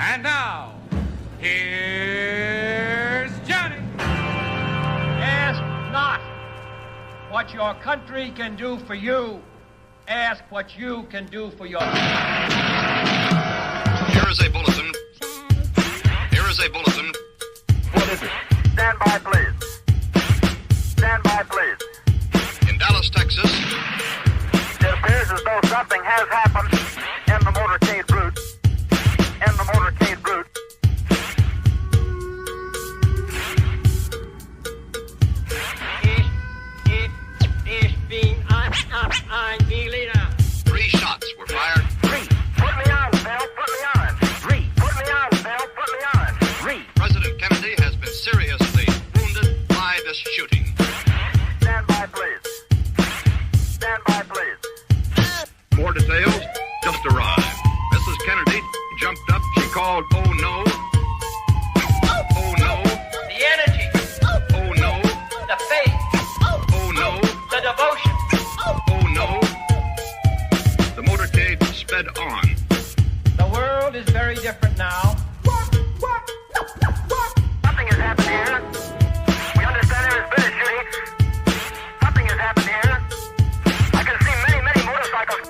And now, here's Johnny. Ask not what your country can do for you. Ask what you can do for your country. Here is a bulletin. Here is a bulletin. What is it? Stand by, please. Stand by, please. In Dallas, Texas. It appears as though something has happened in the motorcade route. In the motorcade route. Three shots were fired. Three. Put me on, Bill. Put me on. Three. Put me on, Bill. Put me on. Three. President Kennedy has been seriously wounded by this shooting. Stand by, please. Stand by, please. More details just arrived. Mrs. Kennedy jumped up. She called, "Oh no. Oh no. The energy, Oh no. the faith, Oh no. the devotion. Oh no." The motorcade sped on. The world is very different now. Something has happened here. We understand there has been a shooting. Something has happened here. I can see many, many motorcycles.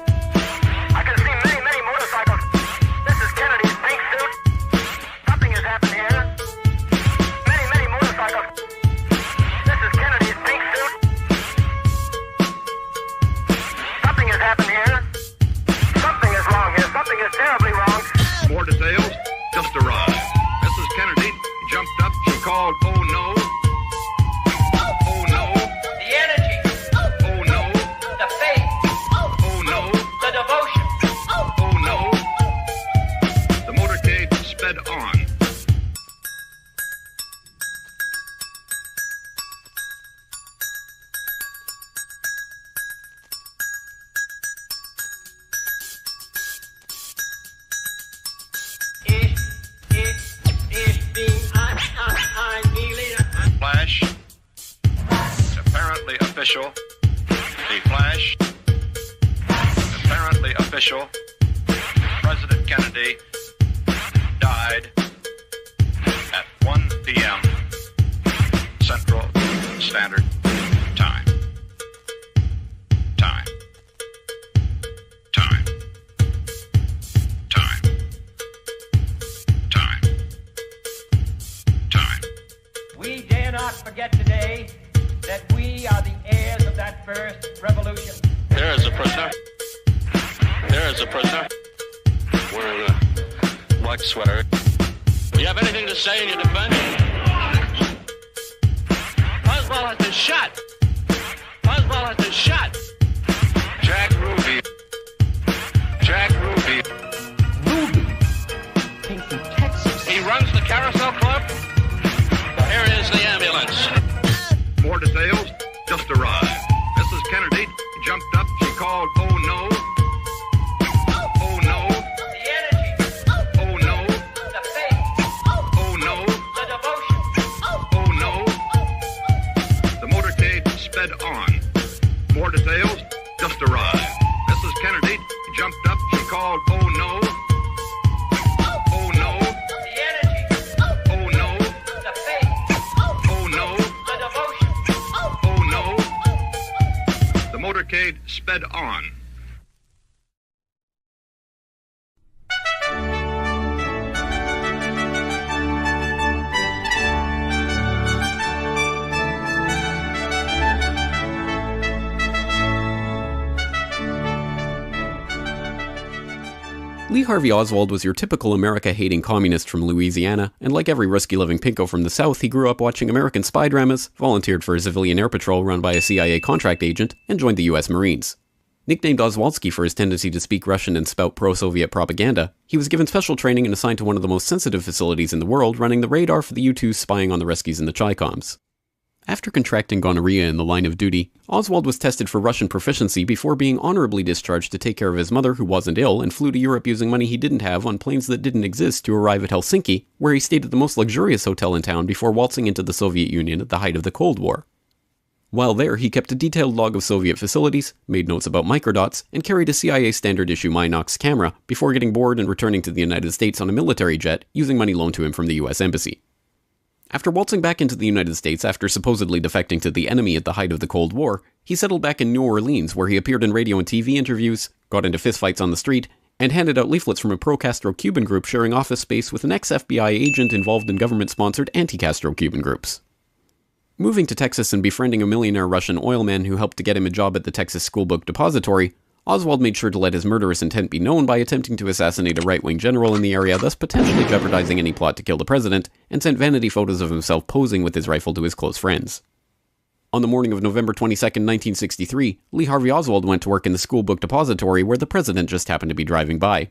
I can see many, many motorcycles. This is Kennedy's pink suit. Something has happened here. Many, many motorcycles. This is Kennedy's pink suit. Something has happened here. Something is wrong here. Something is terribly wrong. More details just arrived. Mrs. Kennedy jumped up. She called, "Oh no. Oh no. The energy, Oh no. the faith, Oh no. the devotion. Oh no. The motorcade sped on. Flash. Apparently official. The flash. Apparently official. President Kennedy died at 1 p.m. Central Standard Time. Time. Time. Time. Time. Time. We dare not forget today that we are the heirs of that first revolution. There is a prisoner. There is a prisoner wearing a black sweater. Do you have anything to say in your defense? Oswald has been shot. Oswald has been shot. Jack Ruby. Jack Ruby. Came from Texas. He runs the Carousel Club. Here is the ambulance. More details just arrived. Mrs. Kennedy jumped up. She called, "Oh no. Oh no. The energy, Oh no. the faith, Oh no. the devotion. Oh no. The motorcade sped on. More details just arrived. Mrs. Kennedy jumped up. She called, "Oh no. Oh no. The energy, Oh no. the faith, Oh no. the devotion. Oh no. The motorcade sped on. Lee Harvey Oswald was your typical America-hating communist from Louisiana, and like every risky-living pinko from the South, he grew up watching American spy dramas, volunteered for a civilian air patrol run by a CIA contract agent, and joined the US Marines. Nicknamed Oswaldsky for his tendency to speak Russian and spout pro-Soviet propaganda, he was given special training and assigned to one of the most sensitive facilities in the world, running the radar for the U-2s spying on the Ruskies and the Chi-Coms. After contracting gonorrhea in the line of duty, Oswald was tested for Russian proficiency before being honorably discharged to take care of his mother who wasn't ill and flew to Europe using money he didn't have on planes that didn't exist to arrive at Helsinki, where he stayed at the most luxurious hotel in town before waltzing into the Soviet Union at the height of the Cold War. While there, he kept a detailed log of Soviet facilities, made notes about microdots, and carried a CIA standard-issue Minox camera before getting bored and returning to the United States on a military jet using money loaned to him from the US Embassy. After waltzing back into the United States after supposedly defecting to the enemy at the height of the Cold War, he settled back in New Orleans where he appeared in radio and TV interviews, got into fistfights on the street, and handed out leaflets from a pro-Castro Cuban group sharing office space with an ex-FBI agent involved in government-sponsored anti-Castro Cuban groups. Moving to Texas and befriending a millionaire Russian oilman who helped to get him a job at the Texas Schoolbook Depository, Oswald made sure to let his murderous intent be known by attempting to assassinate a right-wing general in the area, thus potentially jeopardizing any plot to kill the president, and sent vanity photos of himself posing with his rifle to his close friends. On the morning of November 22, 1963, Lee Harvey Oswald went to work in the Schoolbook Depository where the president just happened to be driving by.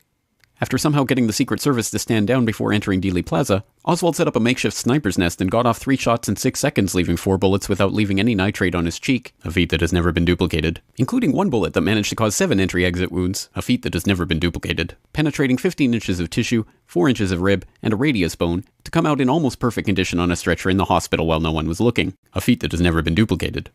After somehow getting the Secret Service to stand down before entering Dealey Plaza, Oswald set up a makeshift sniper's nest and got off 3 shots in 6 seconds, leaving 4 bullets without leaving any nitrate on his cheek, a feat that has never been duplicated, including 1 bullet that managed to cause 7 entry-exit wounds, a feat that has never been duplicated, penetrating 15 inches of tissue, 4 inches of rib, and a radius bone, to come out in almost perfect condition on a stretcher in the hospital while no one was looking, a feat that has never been duplicated.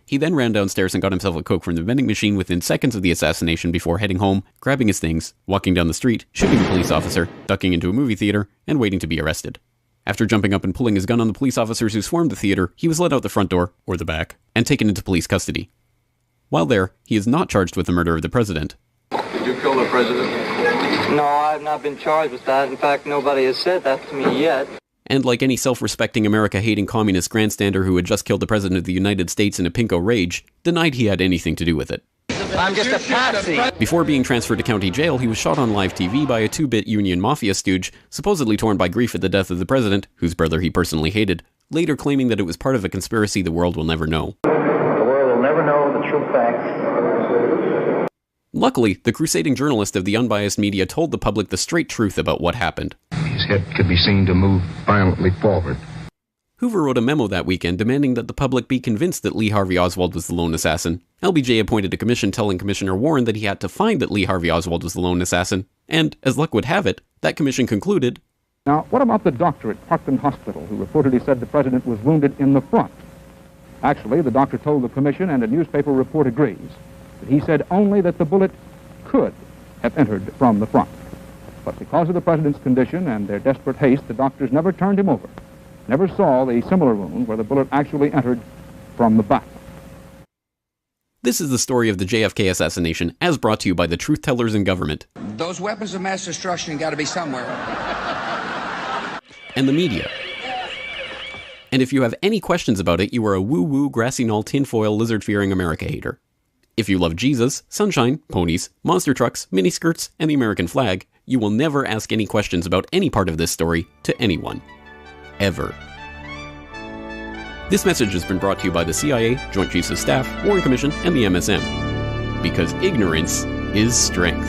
He then ran downstairs and got himself a Coke from the vending machine within seconds of the assassination before heading home, grabbing his things, walking down the street, shooting a police officer, ducking into a movie theater, and waiting to be arrested. After jumping up and pulling his gun on the police officers who swarmed the theater, he was let out the front door, or the back, and taken into police custody. While there, he is not charged with the murder of the president. Did you kill the president? No, I've not been charged with that. In fact, nobody has said that to me yet. And like any self-respecting America-hating communist grandstander who had just killed the President of the United States in a pinko rage, denied he had anything to do with it. I'm just a patsy. Before being transferred to county jail, he was shot on live TV by a 2-bit Union Mafia stooge, supposedly torn by grief at the death of the president, whose brother he personally hated, later claiming that it was part of a conspiracy the world will never know. The world will never know the true facts. Luckily, the crusading journalist of the unbiased media told the public the straight truth about what happened. His head could be seen to move violently forward. Hoover wrote a memo that weekend demanding that the public be convinced that Lee Harvey Oswald was the lone assassin. LBJ appointed a commission telling Commissioner Warren that he had to find that Lee Harvey Oswald was the lone assassin, and, as luck would have it, that commission concluded, Now, what about the doctor at Parkland Hospital who reportedly said the president was wounded in the front? Actually, the doctor told the commission, and a newspaper report agrees, that he said only that the bullet could have entered from the front. But because of the president's condition and their desperate haste, the doctors never turned him over, never saw the similar wound where the bullet actually entered from the back. This is the story of the JFK assassination, as brought to you by the truth tellers in government. Those weapons of mass destruction got to be somewhere. And the media. And if you have any questions about it, you are a woo-woo, grassy knoll, tinfoil, lizard-fearing America hater. If you love Jesus, sunshine, ponies, monster trucks, miniskirts, and the American flag, you will never ask any questions about any part of this story to anyone. Ever. This message has been brought to you by the CIA, Joint Chiefs of Staff, Warren Commission, and the MSM. Because ignorance is strength.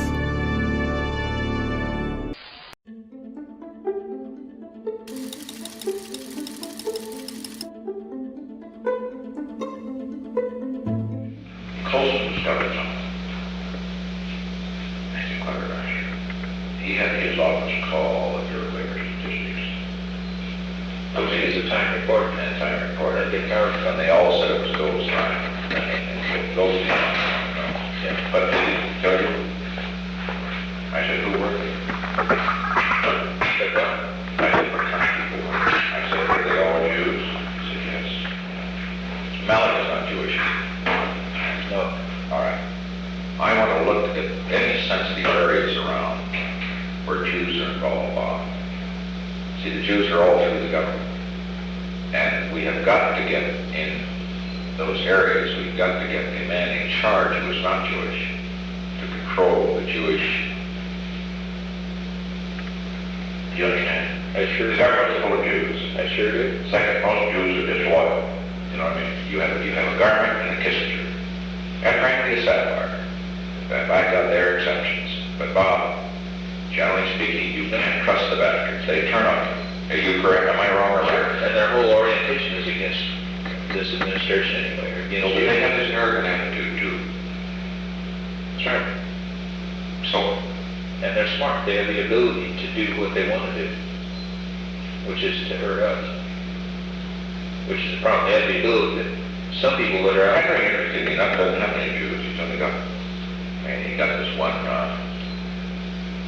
He had his office call all of your labor statistics. Okay, it's a time report and a time report. I think when they all said it was gold time. Gold time. Yeah, but they didn't tell you. I said, who were they? I said, what? I said, what kind of people were they? I said, were they all Jews? He said, yes. Malik is not Jewish. No. All right. I want to look at any sensitive areas around where Jews are involved. See, the Jews are all through the government. And we have got to get in those areas, we've got to get the man in charge who is not Jewish to control the Jewish. Do you understand? I sure do. The government is full of Jews. I sure do. Second, most Jews are disloyal. You know what I mean? You have a Garment and a Kissinger. And frankly, a Sapphire. I've got their exceptions. But Bob, generally speaking, you can't trust the bastards. They turn on you. Are you correct? Am I wrong or right? And their whole orientation is against this administration anyway. Against they have this arrogant attitude too. Sure. So? And they're smart. They have the ability to do what they want to do, which is to hurt us. Which is the problem. They have the ability some people that are out there, interestingly enough, doesn't have any Jews. He's only got, I mean, he got this one,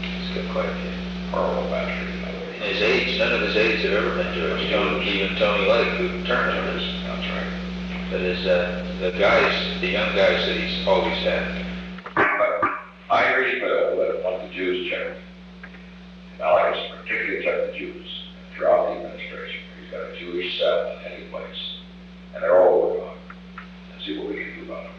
he's got quite a few horrible bastard. His aides, none of his aides have ever been Jewish. Even Tony Lake, who turned him, is. That's right. That is, the guys, the young guys that he's always had. But I really want the Jews checked. Now, I was particularly checked the Jews throughout the administration. He's got a Jewish cell in any place. And they're all over on. And see what we can do about them.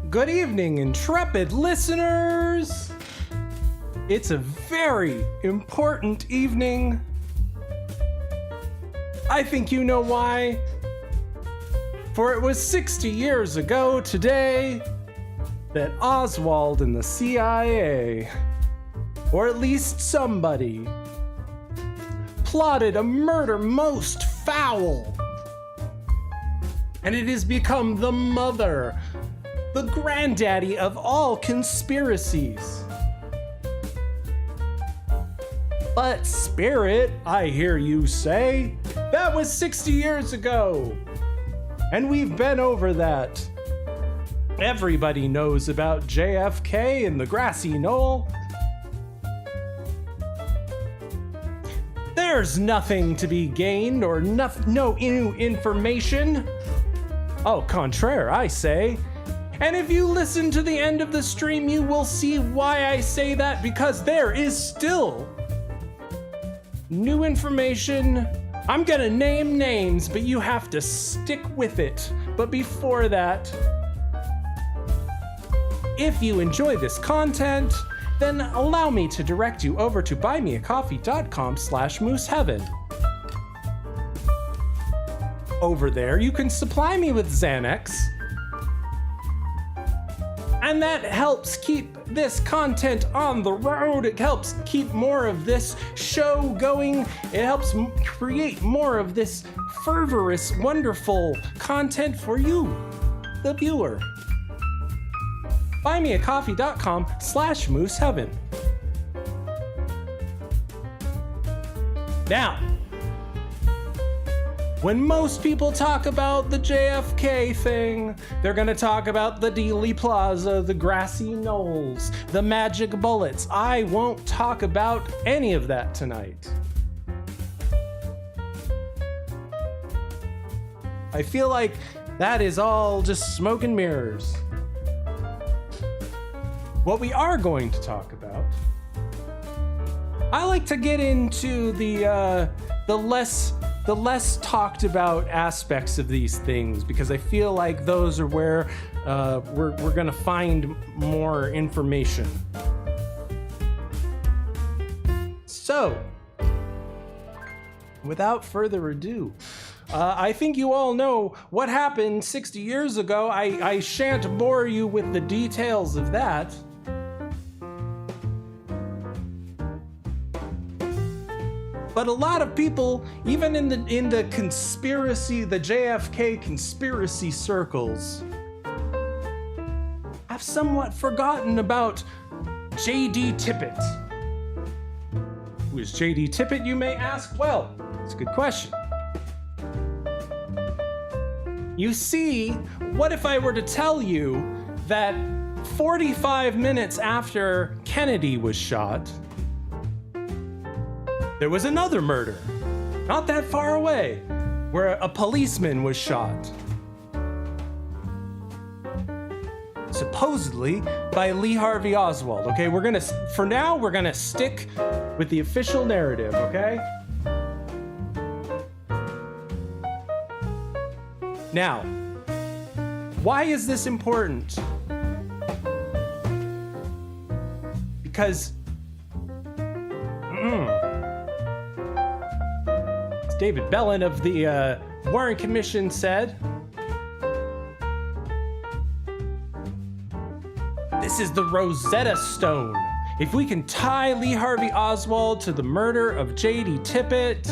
Good evening, intrepid listeners! It's a very important evening. I think you know why. For it was 60 years ago today that Oswald and the CIA, or at least somebody, plotted a murder most foul. And it has become the mother, the granddaddy of all conspiracies. But Spirit, I hear you say, that was 60 years ago. And we've been over that. Everybody knows about JFK and the grassy knoll. There's nothing to be gained or no new information. Au contraire, I say. And if you listen to the end of the stream, you will see why I say that, because there is still new information. I'm gonna name names, but you have to stick with it. But before that, if you enjoy this content, then allow me to direct you over to buymeacoffee.com/mooseheaven. Over there, you can supply me with Xanax, and that helps keep this content on the road. It helps keep more of this show going. It helps create more of this fervorous, wonderful content for you, the viewer. buymeacoffee.com/mooseheaven. Now, when most people talk about the JFK thing, they're gonna talk about the Dealey Plaza, the grassy knolls, the magic bullets. I won't talk about any of that tonight. I feel like that is all just smoke and mirrors. What we are going to talk about, I like to get into the less talked about aspects of these things, because I feel like those are where we're gonna find more information. So, without further ado, I think you all know what happened 60 years ago. I shan't bore you with the details of that. But a lot of people, even in the conspiracy, the JFK conspiracy circles, have somewhat forgotten about J.D. Tippit. Who is J.D. Tippit, you may ask? Well, it's a good question. You see, what if I were to tell you that 45 minutes after Kennedy was shot, there was another murder, not that far away, where a policeman was shot. Supposedly by Lee Harvey Oswald. Okay, for now, we're gonna stick with the official narrative, okay? Now, why is this important? Because David Belin of the Warren Commission said, "This is the Rosetta Stone. if we can tie Lee Harvey Oswald to the murder of J.D. Tippit,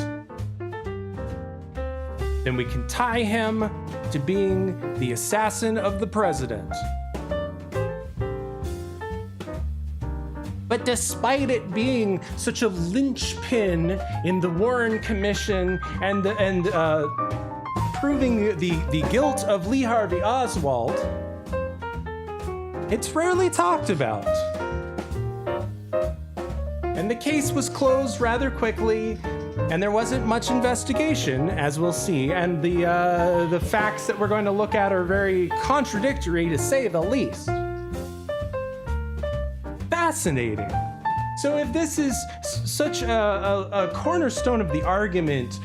then we can tie him to being the assassin of the president. But despite it being such a linchpin in the Warren Commission and proving the guilt of Lee Harvey Oswald, it's rarely talked about. And the case was closed rather quickly, and there wasn't much investigation, as we'll see, and the facts that we're going to look at are very contradictory, to say the least. Fascinating. So if this is such a cornerstone of the argument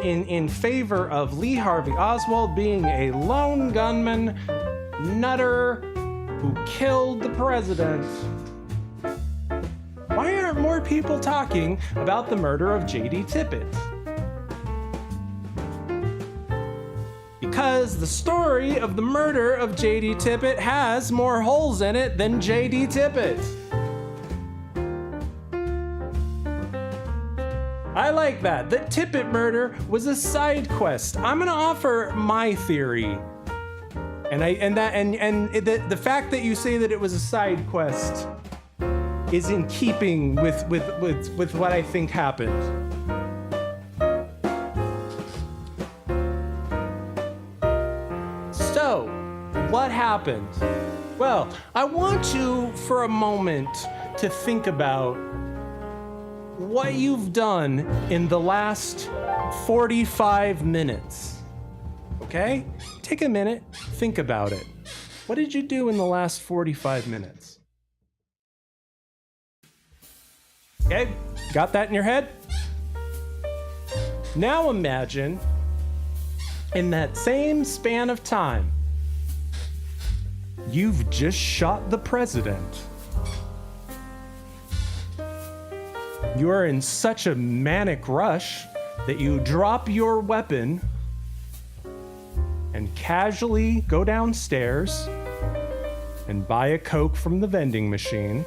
in favor of Lee Harvey Oswald being a lone gunman, nutter, who killed the president, why aren't more people talking about the murder of J.D. Tippit? Because the story of the murder of J.D. Tippit has more holes in it than J.D. Tippit. I like that. The Tippit murder was a side quest. I'm gonna offer my theory. The fact that you say that it was a side quest is in keeping with what I think happened. So, what happened? Well, I want you for a moment to think about what you've done in the last 45 minutes. Okay? Take a minute, think about it. What did you do in the last 45 minutes? Okay, got that in your head? Now imagine, in that same span of time, you've just shot the president. You're in such a manic rush that you drop your weapon and casually go downstairs and buy a Coke from the vending machine.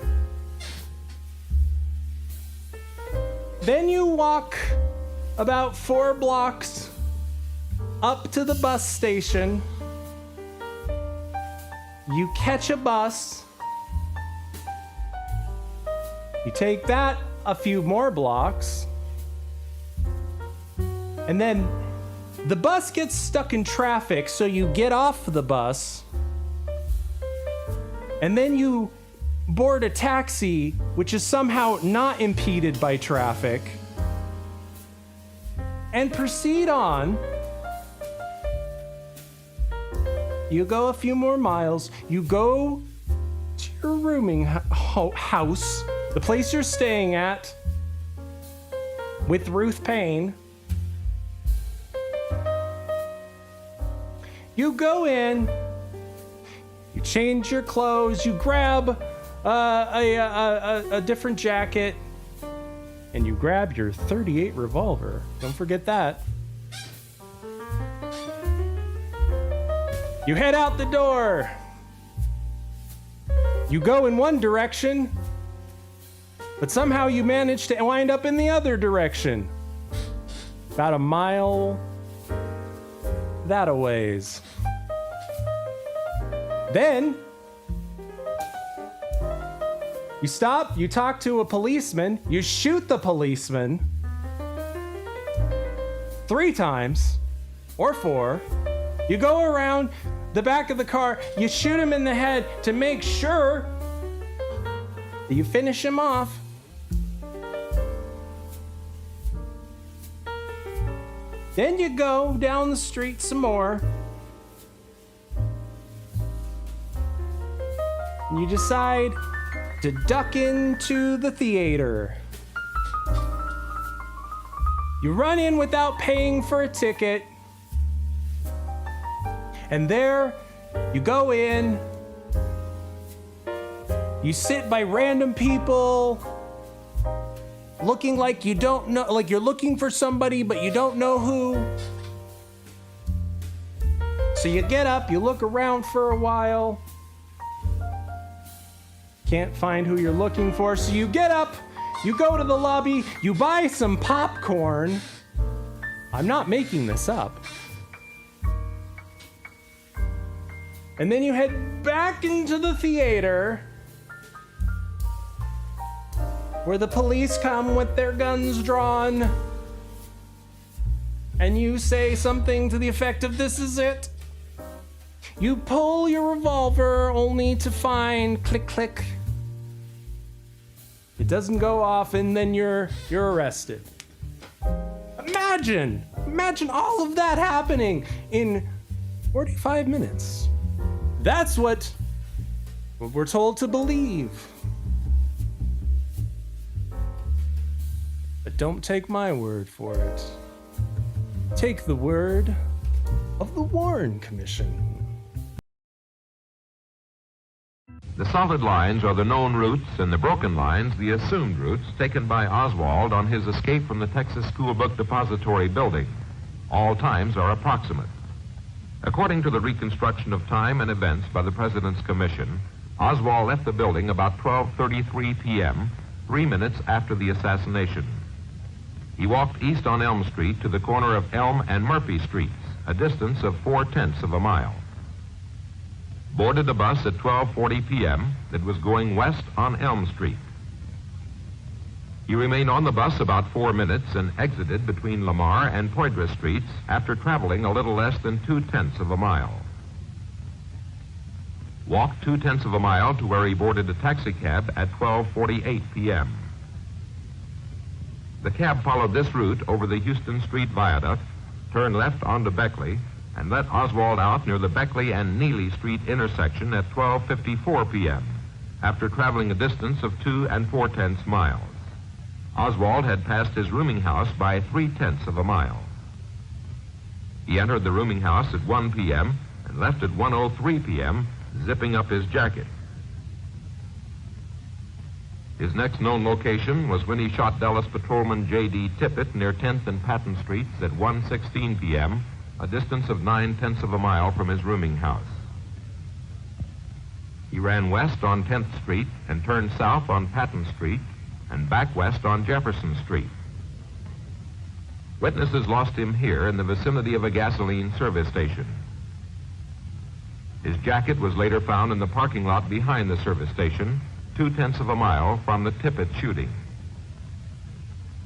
Then you walk about 4 blocks up to the bus station. You catch a bus. You take that a few more blocks. And then the bus gets stuck in traffic, so you get off the bus. And then you board a taxi, which is somehow not impeded by traffic, and proceed on. You go a few more miles. You go to your rooming house, the place you're staying at, with Ruth Payne. You go in, you change your clothes, you grab a different jacket, and you grab your .38 revolver. Don't forget that. You head out the door. You go in one direction, but somehow you manage to wind up in the other direction. About a mile that-a-ways. Then you stop, you talk to a policeman, you shoot the policeman 3 times or 4. You go around the back of the car, you shoot him in the head to make sure that you finish him off. Then you go down the street some more. And you decide to duck into the theater. You run in without paying for a ticket. And there you go in. You sit by random people, looking like you don't know, like you're looking for somebody, but you don't know who. So you get up, you look around for a while. Can't find who you're looking for, so you get up, you go to the lobby, you buy some popcorn. I'm not making this up. And then you head back into the theater where the police come with their guns drawn. And you say something to the effect of, "This is it." You pull your revolver only to find click, click. It doesn't go off, and then you're arrested. Imagine all of that happening in 45 minutes. That's what we're told to believe. But don't take my word for it. Take the word of the Warren Commission. The solid lines are the known routes, and the broken lines the assumed routes taken by Oswald on his escape from the Texas School Book Depository building. All times are approximate. According to the reconstruction of time and events by the President's Commission, Oswald left the building about 12:33 p.m., 3 minutes after the assassination. He walked east on Elm Street to the corner of Elm and Murphy Streets, a distance of 4/10 of a mile. Boarded a bus at 12:40 p.m. that was going west on Elm Street. He remained on the bus about 4 minutes and exited between Lamar and Poydras Streets after traveling a little less than 2/10 of a mile. Walked 2/10 of a mile to where he boarded a taxi cab at 12:48 p.m. The cab followed this route over the Houston Street Viaduct, turned left onto Beckley, and let Oswald out near the Beckley and Neely Street intersection at 12:54 p.m., after traveling a distance of 2 4/10 miles. Oswald had passed his rooming house by 3/10 of a mile. He entered the rooming house at 1 p.m. and left at 1:03 p.m., zipping up his jacket. His next known location was when he shot Dallas Patrolman J.D. Tippit near 10th and Patton Streets at 1:16 p.m., a distance of 9/10 of a mile from his rooming house. He ran west on 10th Street and turned south on Patton Street and back west on Jefferson Street. Witnesses lost him here in the vicinity of a gasoline service station. His jacket was later found in the parking lot behind the service station, 2/10 of a mile from the Tippit shooting.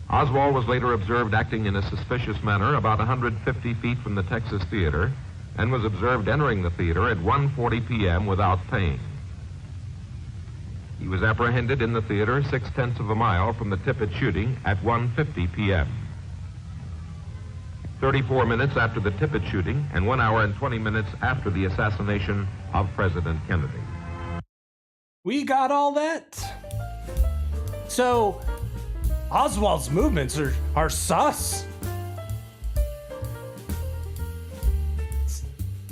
Oswald was later observed acting in a suspicious manner about 150 feet from the Texas Theater and was observed entering the theater at 1:40 p.m. without paying. He was apprehended in the theater 6/10 of a mile from the Tippit shooting at 1:50 p.m. 34 minutes after the Tippit shooting and 1 hour and 20 minutes after the assassination of President Kennedy. We got all that? So, Oswald's movements are sus.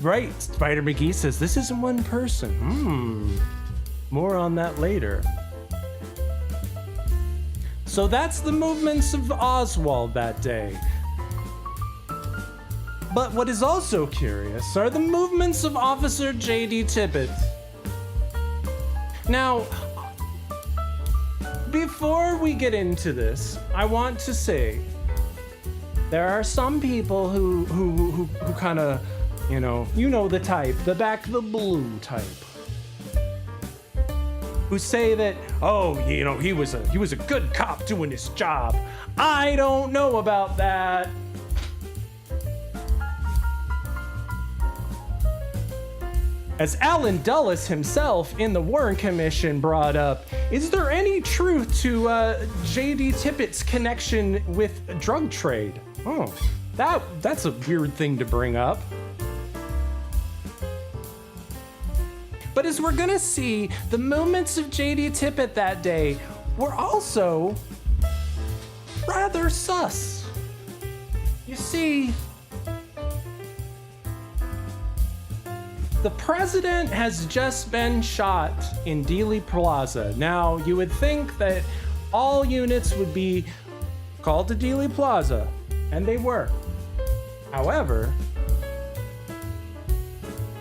Right, Spider McGee says this isn't one person. More on that later. So that's the movements of Oswald that day. But what is also curious are the movements of Officer J.D. Tippit. Now, before we get into this, I want to say there are some people who kind of, you know the type, the back the blue type, who say that, he was a good cop doing his job. I don't know about that. As Alan Dulles himself in the Warren Commission brought up, is there any truth to J.D. Tippit's connection with drug trade? That's a weird thing to bring up. But as we're gonna see, the movements of J.D. Tippit that day were also rather sus. You see, the president has just been shot in Dealey Plaza. Now, you would think that all units would be called to Dealey Plaza, and they were. However,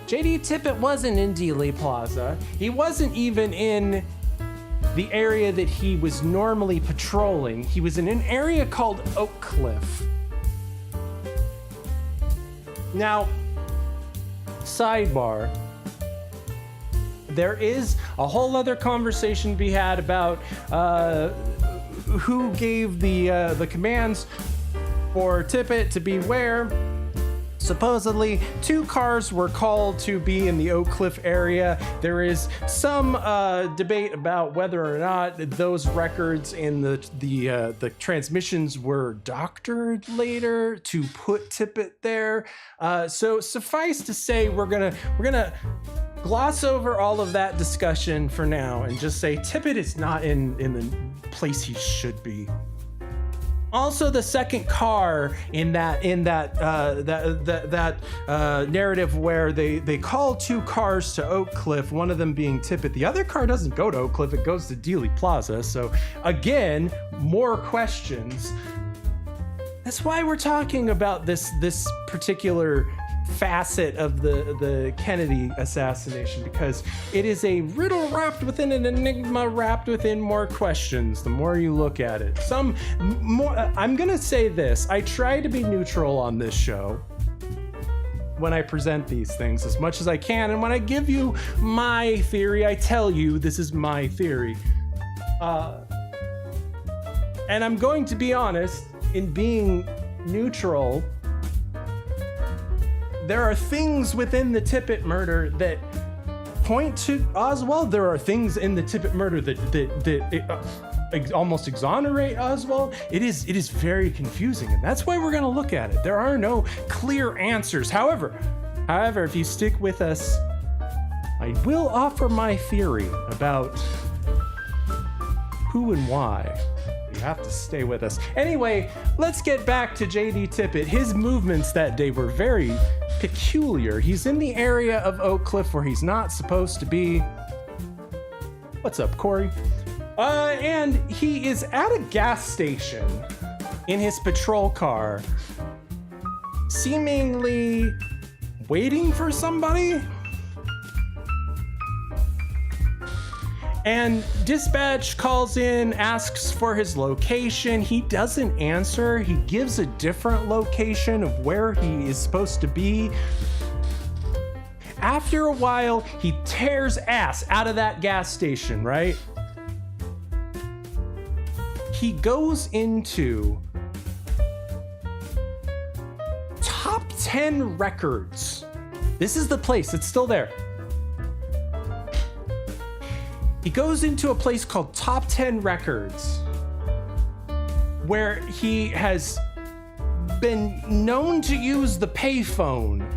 J.D. Tippit wasn't in Dealey Plaza. He wasn't even in the area that he was normally patrolling. He was in an area called Oak Cliff. Now, sidebar, there is a whole other conversation to be had about who gave the commands for Tippit to be where. Supposedly, 2 cars were called to be in the Oak Cliff area. There is some debate about whether or not those records and the transmissions were doctored later to put Tippit there. So suffice to say, we're gonna gloss over all of that discussion for now and just say Tippit is not in the place he should be. Also, the second car in that narrative where they call 2 cars to Oak Cliff, one of them being Tippit. The other car doesn't go to Oak Cliff; it goes to Dealey Plaza. So again, more questions. That's why we're talking about this particular facet of the Kennedy assassination, because it is a riddle wrapped within an enigma wrapped within more questions the more you look at it. I'm gonna say this, I try to be neutral on this show when I present these things as much as I can, and when I give you my theory, I tell you this is my theory, and I'm going to be honest in being neutral. There are things within the Tippit murder that point to Oswald. There are things in the Tippit murder that almost exonerate Oswald. It is very confusing, and that's why we're going to look at it. There are no clear answers. However, if you stick with us, I will offer my theory about who and why. You have to stay with us. Anyway, let's get back to J.D. Tippit. His movements that day were very peculiar. He's in the area of Oak Cliff where he's not supposed to be. What's up, Corey? And he is at a gas station in his patrol car, seemingly waiting for somebody. And dispatch calls in, asks for his location. He doesn't answer. He gives a different location of where he is supposed to be. After a while, he tears ass out of that gas station, right? He goes into Top 10 Records. This is the place, it's still there. He goes into a place called Top 10 Records, where he has been known to use the payphone,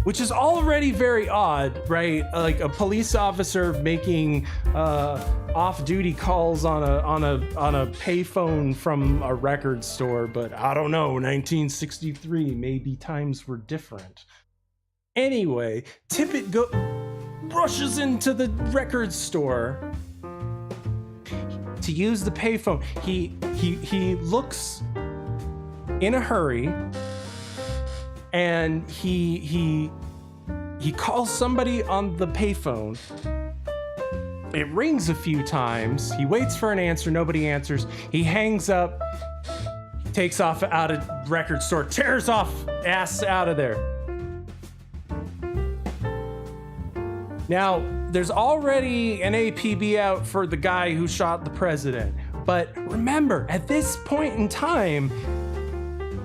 which is already very odd, right? Like a police officer making off-duty calls on a payphone from a record store, but I don't know, 1963, maybe times were different. Anyway, Tippit rushes into the record store to use the payphone. He looks in a hurry, and he calls somebody on the payphone. It rings a few times. He waits for an answer. Nobody answers. He hangs up. He takes off out of record store, tears off ass out of there. Now, there's already an APB out for the guy who shot the president. But remember, at this point in time,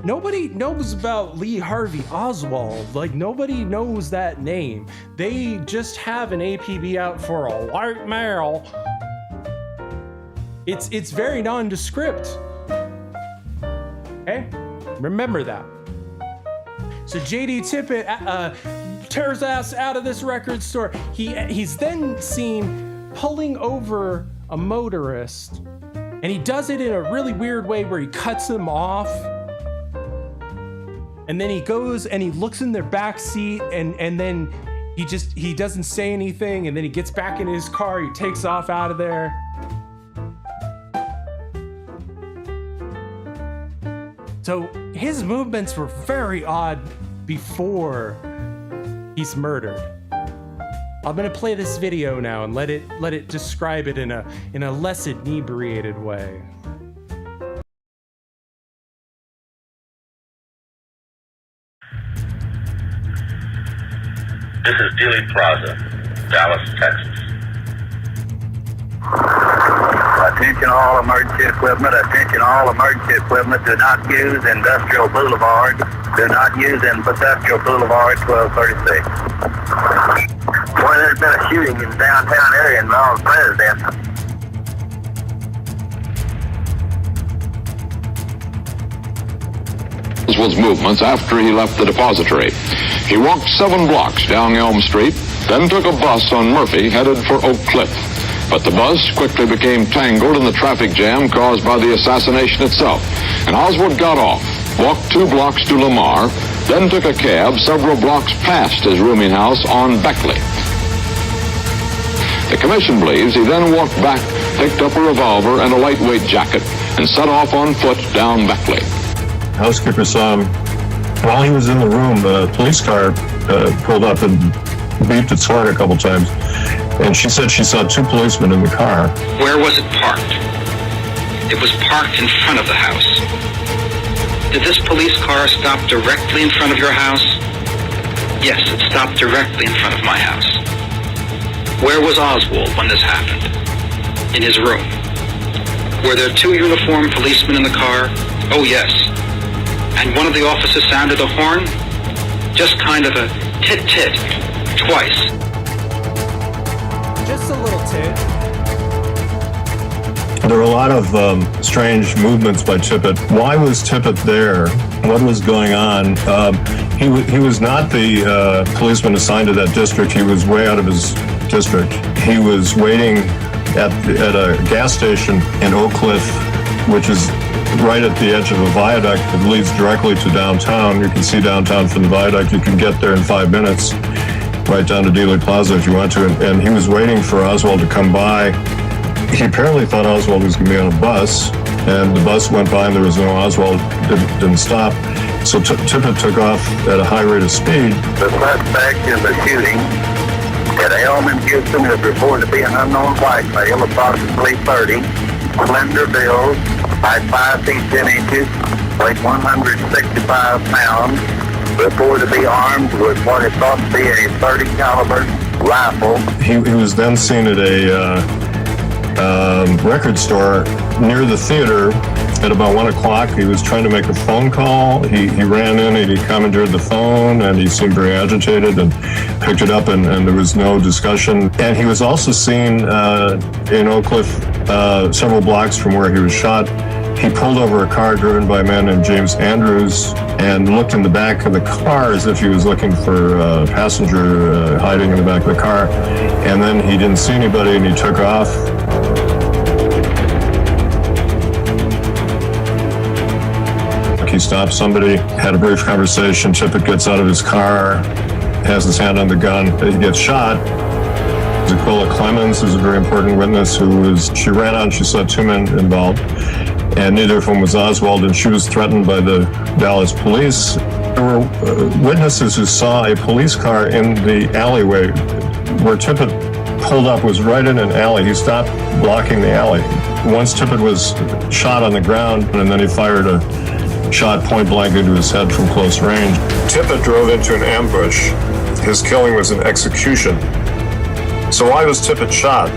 nobody knows about Lee Harvey Oswald. Like, nobody knows that name. They just have an APB out for a white male. It's very nondescript. Okay? Remember that. So J.D. Tippit tears ass out of this record store. He's then seen pulling over a motorist, and he does it in a really weird way where he cuts him off, and then he goes and he looks in their back seat, and then he doesn't say anything, and then he gets back in his car. He takes off out of there. So his movements were very odd before he's murdered. I'm gonna play this video now and let it describe it in a less inebriated way. This is Dealey Plaza, Dallas, Texas. Attention all emergency equipment. Attention all emergency equipment. Do not use Industrial Boulevard. Do not use Industrial Boulevard 1236. Boy, there's been a shooting in the downtown area involving the president. Oswald's movements after he left the depository. He walked 7 blocks down Elm Street, then took a bus on Murphy headed for Oak Cliff. But the bus quickly became tangled in the traffic jam caused by the assassination itself, and Oswald got off, walked 2 blocks to Lamar, then took a cab several blocks past his rooming house on Beckley. The commission believes he then walked back, picked up a revolver and a lightweight jacket, and set off on foot down Beckley. Housekeeper saw him while he was in the room. A police car pulled up and beeped its horn a couple times, and she said she saw 2 policemen in the car. Where was it parked? It was parked in front of the house. Did this police car stop directly in front of your house? Yes, it stopped directly in front of my house. Where was Oswald when this happened? In his room. Were there 2 uniformed policemen in the car? Oh, yes. And one of the officers sounded a horn? Just kind of a tit-tit, twice. Just a little tit. There were a lot of strange movements by Tippit. Why was Tippit there? What was going on? He was not the policeman assigned to that district. He was way out of his district. He was waiting at a gas station in Oak Cliff, which is right at the edge of a viaduct that leads directly to downtown. You can see downtown from the viaduct. You can get there in 5 minutes, right down to Dealey Plaza if you want to. And he was waiting for Oswald to come by. He apparently thought Oswald was going to be on a bus, and the bus went by and there was no Oswald, didn't stop. So Tippit took off at a high rate of speed. The suspect in the shooting at Elm and Houston is reported to be an unknown white male, approximately 30, slender build, height 5 feet 10 inches, weight 165 pounds, reported to be armed with what is thought to be a .30 caliber rifle. He was then seen at a record store near the theater at about 1 o'clock. He was trying to make a phone call. He ran in and he commandeered the phone, and he seemed very agitated and picked it up, and there was no discussion. And he was also seen in Oak Cliff, several blocks from where he was shot. He pulled over a car driven by a man named James Andrews and looked in the back of the car as if he was looking for a passenger hiding in the back of the car. And then he didn't see anybody and he took off. He stopped somebody, had a brief conversation. Tippit gets out of his car, has his hand on the gun. He gets shot. Aquila Clemens is a very important witness she ran out and she saw 2 men involved, and neither of whom was Oswald, and she was threatened by the Dallas police. There were witnesses who saw a police car in the alleyway where Tippit pulled up, was right in an alley. He stopped blocking the alley. Once Tippit was shot on the ground, and then he fired a shot point blank into his head from close range. Tippit drove into an ambush. His killing was an execution. So why was Tippit shot?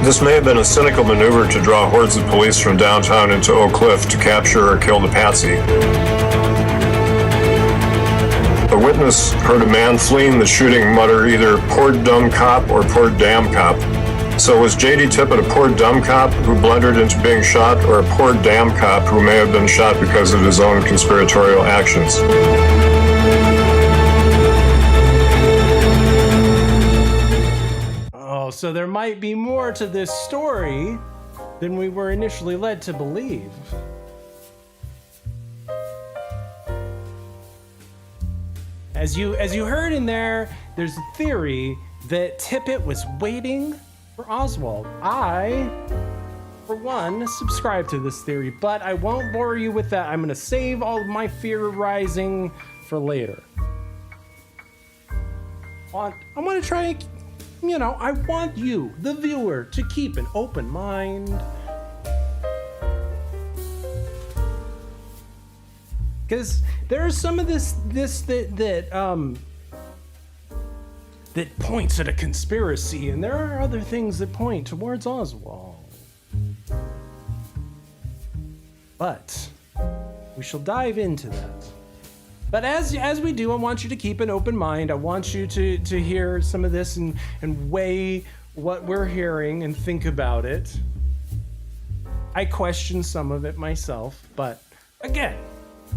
This may have been a cynical maneuver to draw hordes of police from downtown into Oak Cliff to capture or kill the patsy. A witness heard a man fleeing the shooting mutter either "poor dumb cop" or "poor damn cop." So was J.D. Tippit a poor dumb cop who blundered into being shot, or a poor damn cop who may have been shot because of his own conspiratorial actions? Oh, so there might be more to this story than we were initially led to believe. As you heard in there, there's a theory that Tippit was waiting for Oswald. I, for one, subscribe to this theory, but I won't bore you with that. I'm going to save all of my theorizing for later. want to try and, I want you, the viewer, to keep an open mind. Because there's some of this that points at a conspiracy, and there are other things that point towards Oswald. But we shall dive into that. But as we do, I want you to keep an open mind. I want you to hear some of this and weigh what we're hearing and think about it. I question some of it myself, but again,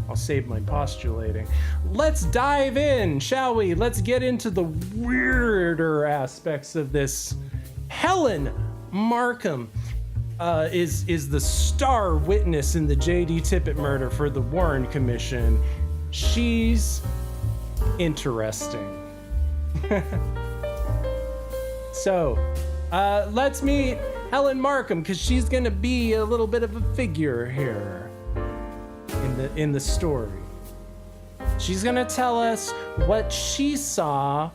I'll save my postulating. Let's dive in, shall we? Let's get into the weirder aspects of this. Helen Markham is the star witness in the J.D. Tippit murder for the Warren Commission. She's interesting. So, let's meet Helen Markham, because she's going to be a little bit of a figure here in the story. She's going to tell us what she saw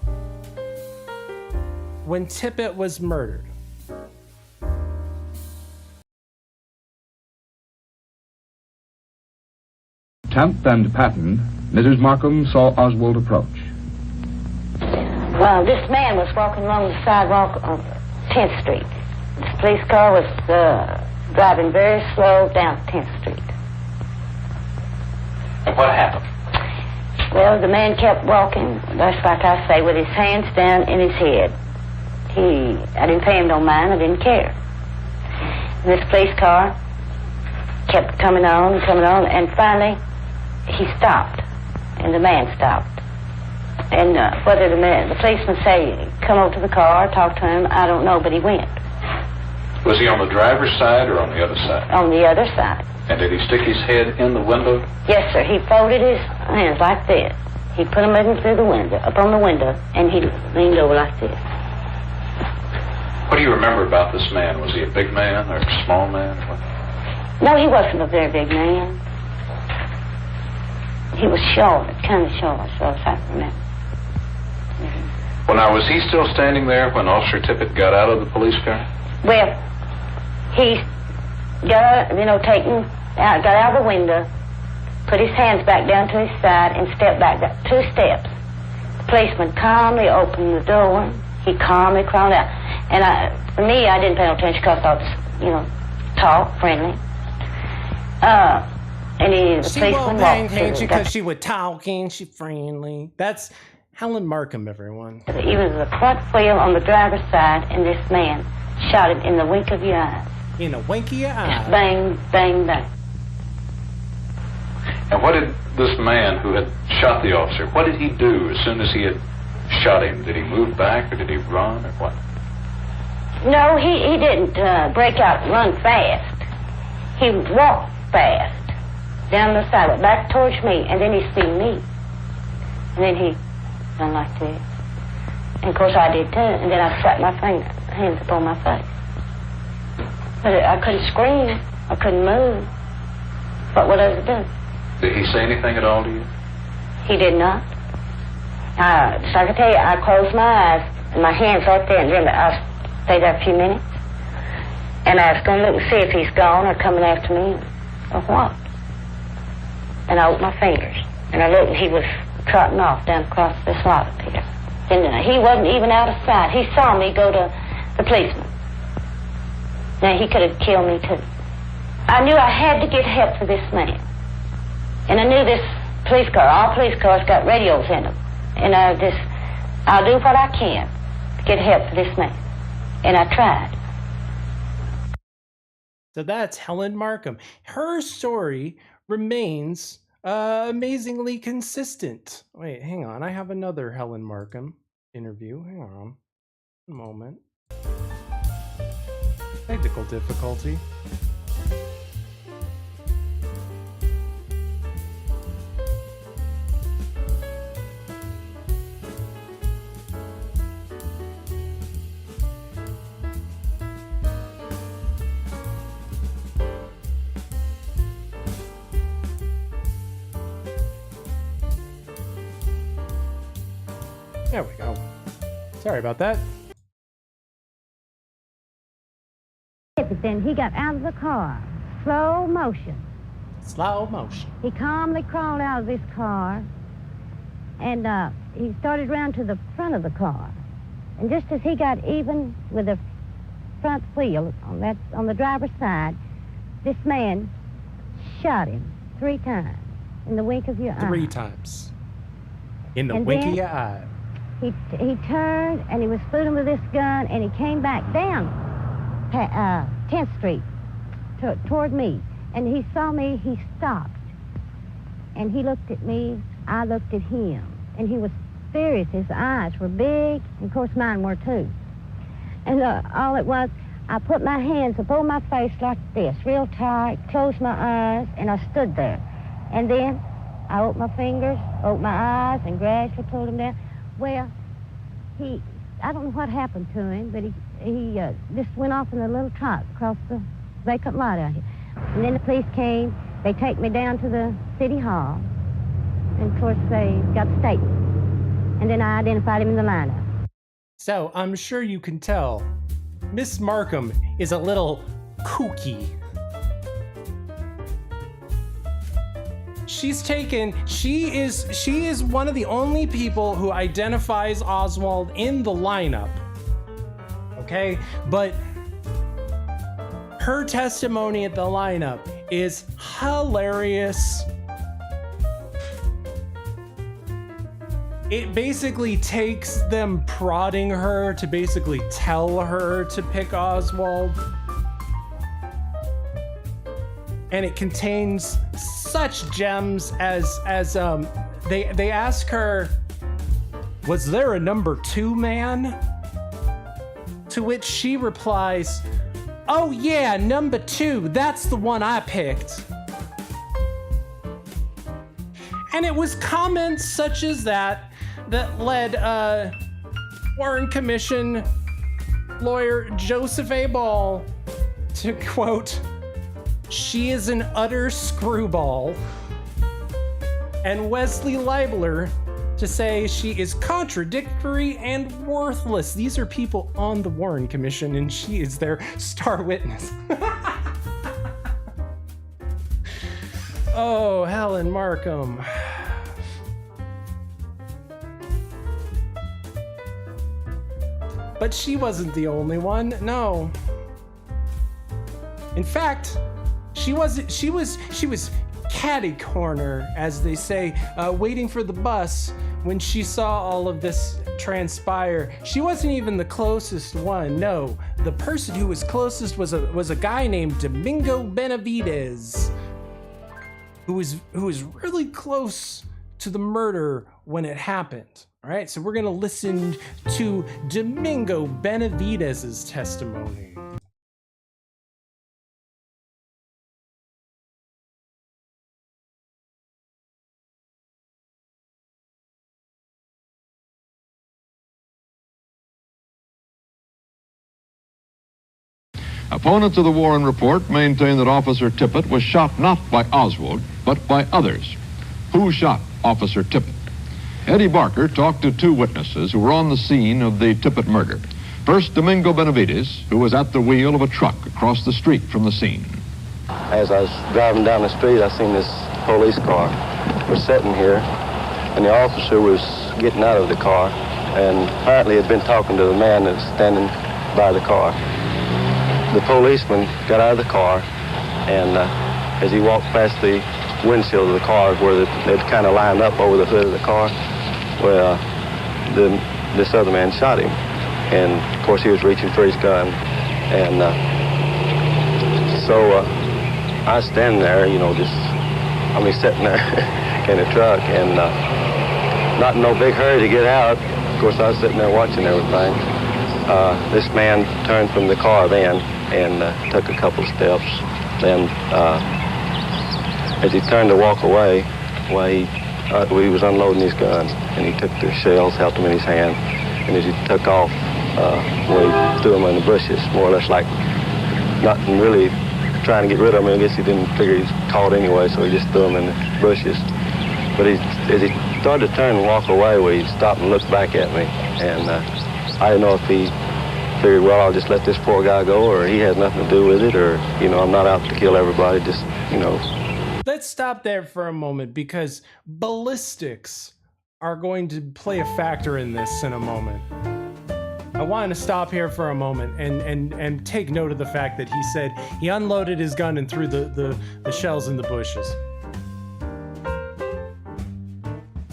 when Tippit was murdered. 10th and Patton, Mrs. Markham saw Oswald approach. Well, this man was walking along the sidewalk on 10th Street. This police car was driving very slow down 10th Street. And what happened? Well, the man kept walking, just like I say, with his hands down in his head. I didn't pay him no mind, I didn't care. And this police car kept coming on, and finally he stopped, and the man stopped. And whether the policeman say, come over to the car, talk to him, I don't know, but he went. Was he on the driver's side or on the other side? On the other side. And did he stick his head in the window? Yes, sir. He folded his hands like this. He put them in through the window, up on the window, and he leaned over like this. What do you remember about this man? Was he a big man or a small man? No, he wasn't a very big man. He was short, kind of short, so if I remember. Mm-hmm. Well, now, was he still standing there when Officer Tippit got out of the police car? Well, he got out of the window, put his hands back down to his side, and stepped back 2 steps. The policeman calmly opened the door. He calmly crawled out. And for me, I didn't pay no attention because I was, talk, friendly. And the policeman walked through. Because she was talking, she friendly. That's Helen Markham, everyone. He was the front wheel on the driver's side, and this man shot him in the wink of your eye. In a wink of your eye? Bang, bang, bang. And what did this man who had shot the officer, what did he do as soon as he had shot him? Did he move back, or did he run, or what? No, he didn't break out and run fast. He walked fast down the sidewalk, back towards me, and then he seen me. And then he done like this. And of course I did too, and then I slapped my hands up on my face. But I couldn't scream, I couldn't move. What would I do? Did he say anything at all to you? He did not. So I can tell you, I closed my eyes, and my hands right there, and then I stayed there a few minutes. And I was going to look and see if he's gone or coming after me, or what. And I opened my fingers, and I looked, and he was trotting off down across this lot up here. And he wasn't even out of sight. He saw me go to the policeman. Now, he could have killed me, too. I knew I had to get help for this man. And I knew this police car, all police cars got radios in them. And I'll do what I can to get help for this man. And I tried. So that's Helen Markham. Her story remains amazingly consistent. Wait, hang on. I have another Helen Markham interview. Hang on a moment. Technical difficulty. There we go. Sorry about that. But then he got out of the car, slow motion. Slow motion. He calmly crawled out of this car, and he started around to the front of the car. And just as he got even with the front wheel on the driver's side, this man shot him 3 times in the wink of your eye. 3 times. In the wink of your eye. He turned and he was fooling with this gun, and he came back down 10th Street toward me. And he saw me, he stopped. And he looked at me, I looked at him. And he was furious. His eyes were big, and of course mine were too. And all it was, I put my hands up over my face like this, real tight, closed my eyes, and I stood there. And then I opened my fingers, opened my eyes, and gradually pulled him down. Well, I don't know what happened to him, but he just went off in a little trot across the vacant lot out here. And then the police came. They take me down to the city hall. And, of course, they got the statement. And then I identified him in the lineup. So, I'm sure you can tell, Miss Markham is a little kooky. She is one of the only people who identifies Oswald in the lineup. Okay? But her testimony at the lineup is hilarious. It basically takes them prodding her to basically tell her to pick Oswald. And it contains such gems as they ask her, was there a number 2 man? To which she replies, oh yeah, number 2, that's the one I picked. And it was comments such as that led Warren Commission lawyer Joseph A. Ball to quote, she is an utter screwball, and Wesley Leibler to say she is contradictory and worthless. These are people on the Warren Commission, and she is their star witness. Oh, Helen Markham. But she wasn't the only one, no. In fact, she was catty corner, as they say, waiting for the bus when she saw all of this transpire. She wasn't even the closest one, no. The person who was closest was a guy named Domingo Benavides, who was really close to the murder when it happened. All right, so we're gonna listen to Domingo Benavides' testimony. Opponents of the Warren report maintain that Officer Tippit was shot not by Oswald, but by others. Who shot Officer Tippit? Eddie Barker talked to 2 witnesses who were on the scene of the Tippit murder. First, Domingo Benavides, who was at the wheel of a truck across the street from the scene. As I was driving down the street, I seen this police car was sitting here, and the officer was getting out of the car, and apparently had been talking to the man that was standing by the car. The policeman got out of the car, and as he walked past the windshield of the car where they'd kind of lined up over the hood of the car, well, this other man shot him. And, of course, he was reaching for his gun. And so I was standing there, you know, sitting there in the truck, and not in no big hurry to get out. Of course, I was sitting there watching everything. This man turned from the car then and took a couple of steps. Then, as he turned to walk away, well, he was unloading his gun, and he took the shells, held them in his hand, and as he took off, well, he threw them in the bushes, more or less like nothing really trying to get rid of them. I guess he didn't figure he was caught anyway, so he just threw them in the bushes. But as he started to turn and walk away, well, he stopped and looked back at me, and I didn't know if he figured, well, I'll just let this poor guy go, or he has nothing to do with it, or, you know, I'm not out to kill everybody, just, you know. Let's stop there for a moment, because ballistics are going to play a factor in this in a moment. I want to stop here for a moment and take note of the fact that he said he unloaded his gun and threw the shells in the bushes.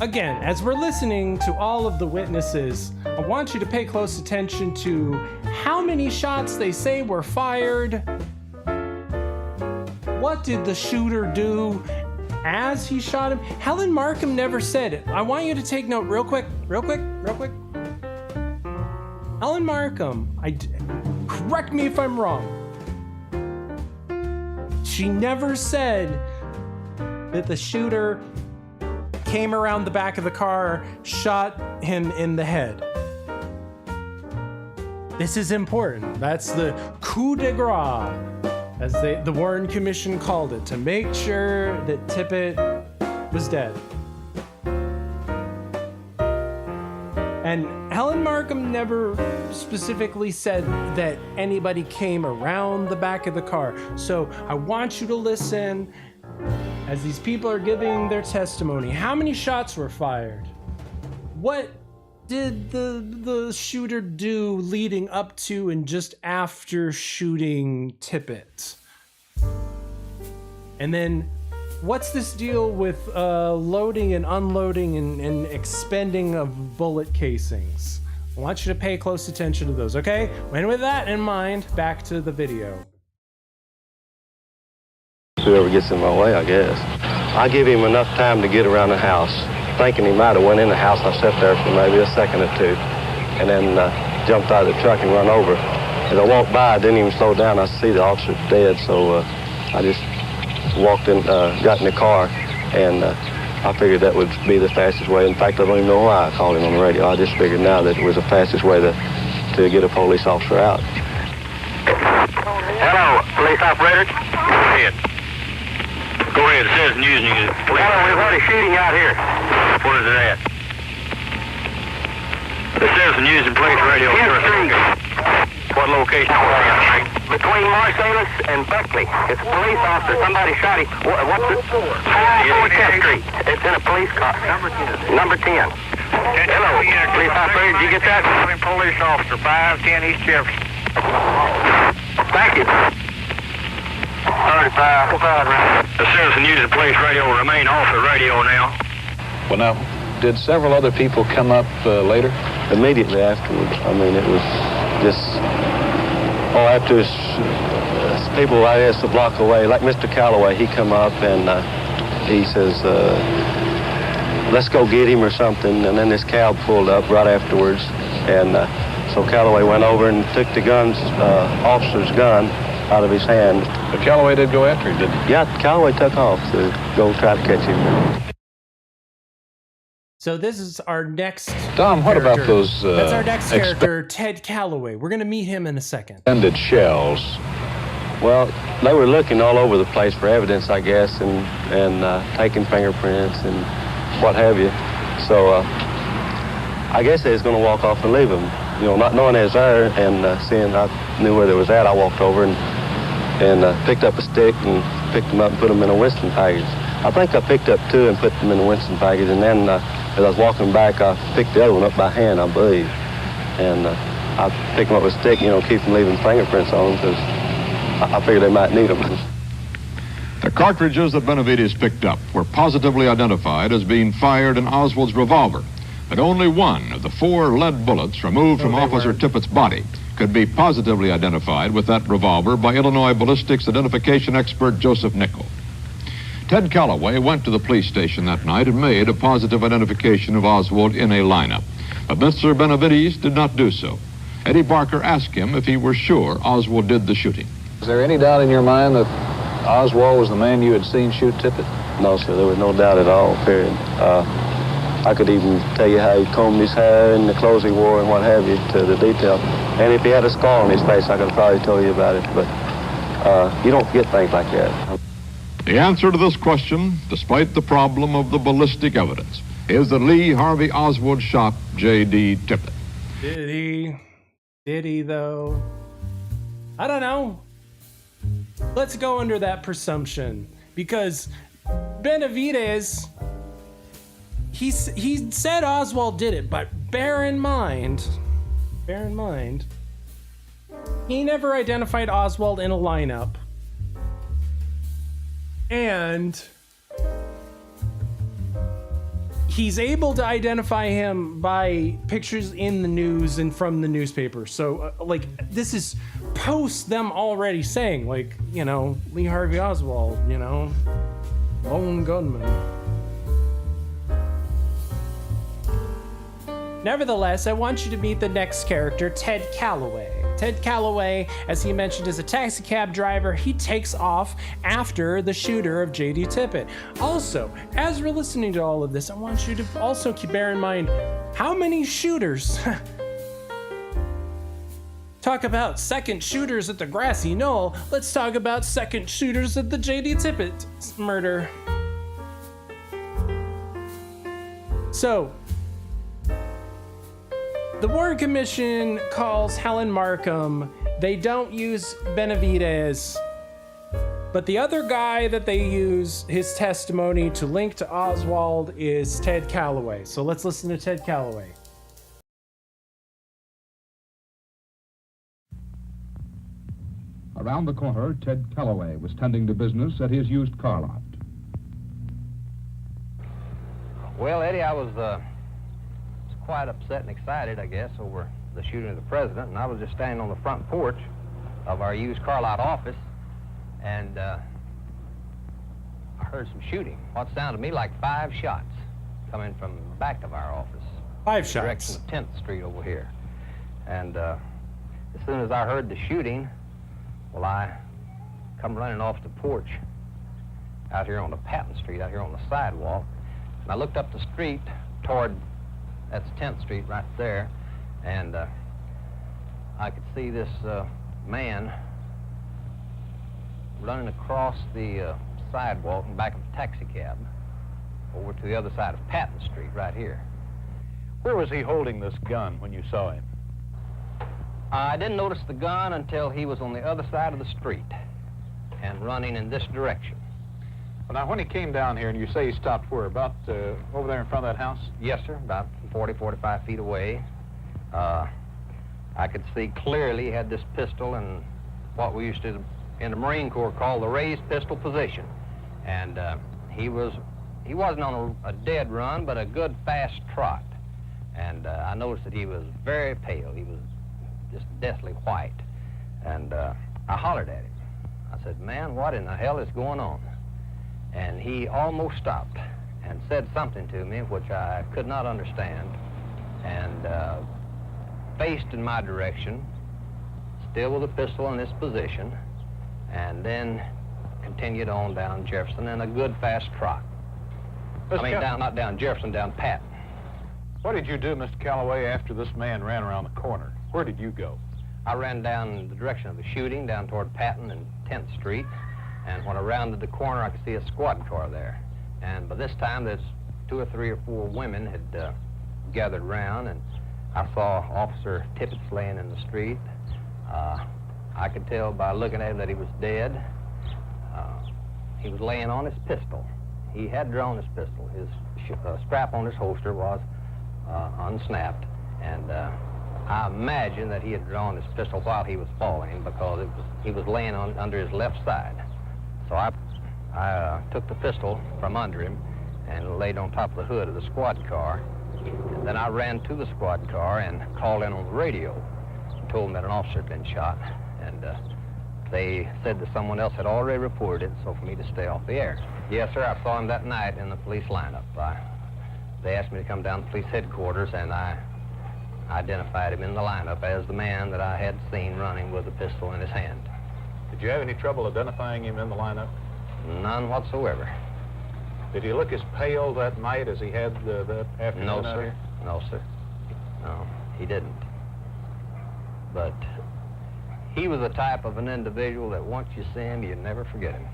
Again, as we're listening to all of the witnesses, I want you to pay close attention to how many shots they say were fired. What did the shooter do as he shot him? Helen Markham never said it. I want you to take note real quick. Helen Markham, correct me if I'm wrong. She never said that the shooter came around the back of the car, shot him in the head. This is important. That's the coup de grace, as the Warren Commission called it, to make sure that Tippit was dead. And Helen Markham never specifically said that anybody came around the back of the car. So I want you to listen as these people are giving their testimony. How many shots were fired? What did the shooter do leading up to and just after shooting Tippit? And then what's this deal with loading and unloading and expending of bullet casings? I want you to pay close attention to those, okay? And with that in mind, back to the video. Whoever gets in my way, I guess. I give him enough time to get around the house. Thinking he might have went in the house, I sat there for maybe a second or two, and then jumped out of the truck and run over. As I walked by, I didn't even slow down. I see the officer dead, so I just walked in, got in the car, and I figured that would be the fastest way. In fact, I don't even know why I called him on the radio. I just figured now that it was the fastest way to get a police officer out. Hello, police operator. Go ahead. Go ahead. It says news. Hello, we've had a shooting out here. Where is it at? It says news and police radio. What location? Between Marsalis and Buckley. It's a police officer. Somebody shot him. What's it? 10th Street. It's in a police car. Number 10. Hello, police operator. Did you get that? Police officer, 510 East Jefferson. Thank you. 35. The Citizen News and Police Radio will remain off the radio now. Well, now, did several other people come up later? Immediately afterwards. I mean, it was just... Oh, after people, I guess, a block away, like Mr. Calloway, he come up and he says, let's go get him or something. And then this cab pulled up right afterwards. And so Calloway went over and took the officer's gun out of his hand. But Calloway did go after him, didn't he? Yeah, Calloway took off to go try to catch him. So this is our next Tom, what about those... That's our next character, Ted Calloway. We're going to meet him in a second. Expended shells. Well, they were looking all over the place for evidence, I guess, and taking fingerprints and what have you. So I guess they was going to walk off and leave them. You know, not knowing they was there and seeing I knew where they was at, I walked over and picked up a stick and picked them up and put them in a Winston package. I think I picked up two and put them in a Winston package, and then as I was walking back, I picked the other one up by hand, I believe. And I picked them up with a stick, you know, keep them leaving fingerprints on them, because I figured they might need them. The cartridges that Benavides picked up were positively identified as being fired in Oswald's revolver, but only one of the 4 lead bullets removed from Officer Tippit's body could be positively identified with that revolver by Illinois ballistics identification expert Joseph Nickel. Ted Calloway went to the police station that night and made a positive identification of Oswald in a lineup, but Mr. Benavides did not do so. Eddie Barker asked him if he were sure Oswald did the shooting. Is there any doubt in your mind that Oswald was the man you had seen shoot Tippit? No, sir, there was no doubt at all, period. I could even tell you how he combed his hair and the clothes he wore and what have you, to the detail. And if he had a scar on his face, I could have probably told you about it, but you don't forget things like that. The answer to this question, despite the problem of the ballistic evidence, is that Lee Harvey Oswald shot J.D. Tippit. Did he? Did he, though? I don't know. Let's go under that presumption. Because Benavidez, he said Oswald did it, but bear in mind, he never identified Oswald in a lineup. And he's able to identify him by pictures in the news and from the newspaper. So, like, this is post them already saying, like, you know, Lee Harvey Oswald, you know, lone gunman. Nevertheless, I want you to meet the next character, Ted Calloway. Ted Calloway, as he mentioned, is a taxi cab driver. He takes off after the shooter of J.D. Tippit. Also, as we're listening to all of this, I want you to also bear in mind how many shooters. Talk about second shooters at the grassy knoll. Let's talk about second shooters at the J.D. Tippit murder. So, the Warren Commission calls Helen Markham. They don't use Benavidez. But the other guy that they use his testimony to link to Oswald is Ted Calloway. So let's listen to Ted Calloway. Around the corner, Ted Calloway was tending to business at his used car lot. Well, Eddie, I was quite upset and excited, I guess, over the shooting of the president, and I was just standing on the front porch of our used car lot office, and I heard some shooting. What sounded to me like 5 shots coming from the back of our office. 5 shots? Direction of 10th Street over here. And as soon as I heard the shooting, well, I come running off the porch out here on the Patton Street, out here on the sidewalk, and I looked up the street toward, that's 10th Street right there, and I could see this man running across the sidewalk and back of a taxi cab over to the other side of Patton Street right here. Where was he holding this gun when you saw him? I didn't notice the gun until he was on the other side of the street and running in this direction. Well, now, when he came down here, and you say he stopped where, about over there in front of that house? Yes, sir, about 40, 45 feet away. I could see clearly he had this pistol in what we used to, in the Marine Corps, call the raised pistol position. And he wasn't on a dead run, but a good fast trot. And I noticed that he was very pale. He was just deathly white. And I hollered at him. I said, "Man, what in the hell is going on?" And he almost stopped and said something to me which I could not understand, and faced in my direction, still with a pistol in this position, and then continued on down Jefferson in a good fast trot. Not down Jefferson, down Patton. What did you do, Mr. Calloway, after this man ran around the corner? Where did you go? I ran down the direction of the shooting, down toward Patton and 10th Street, and when I rounded the corner, I could see a squad car there. And by this time, there's 2 or 3 or 4 women had gathered around, and I saw Officer Tippit laying in the street. I could tell by looking at him that he was dead. He was laying on his pistol. He had drawn his pistol. His strap on his holster was unsnapped, and I imagine that he had drawn his pistol while he was falling because he was laying under his left side. So I took the pistol from under him and laid on top of the hood of the squad car. And then I ran to the squad car and called in on the radio and told them that an officer had been shot. And they said that someone else had already reported it, so for me to stay off the air. Yes, sir, I saw him that night in the police lineup. They asked me to come down to police headquarters, and I identified him in the lineup as the man that I had seen running with a pistol in his hand. Did you have any trouble identifying him in the lineup? None whatsoever. Did he look as pale that night as he had that afternoon No, out sir. here? No, sir. No, he didn't. But he was the type of an individual that once you see him, you never forget him.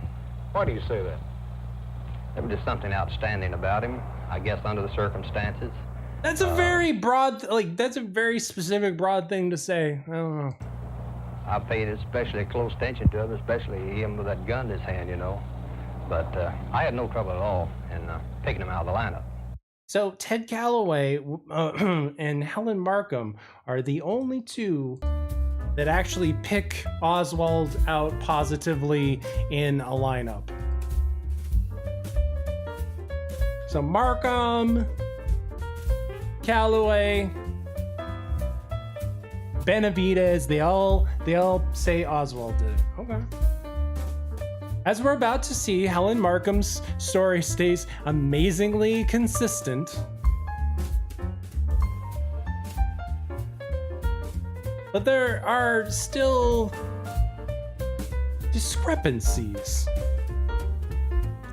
Why do you say that? There was just something outstanding about him, I guess, under the circumstances. That's a very broad, that's a very specific, broad thing to say. I don't know. I paid especially close attention to him, especially him with that gun in his hand, you know. But I had no trouble at all in picking him out of the lineup. So Ted Calloway and Helen Markham are the only two that actually pick Oswald out positively in a lineup. So Markham, Calloway, Benavidez, they all say Oswald did it. Okay. As we're about to see, Helen Markham's story stays amazingly consistent. But there are still discrepancies.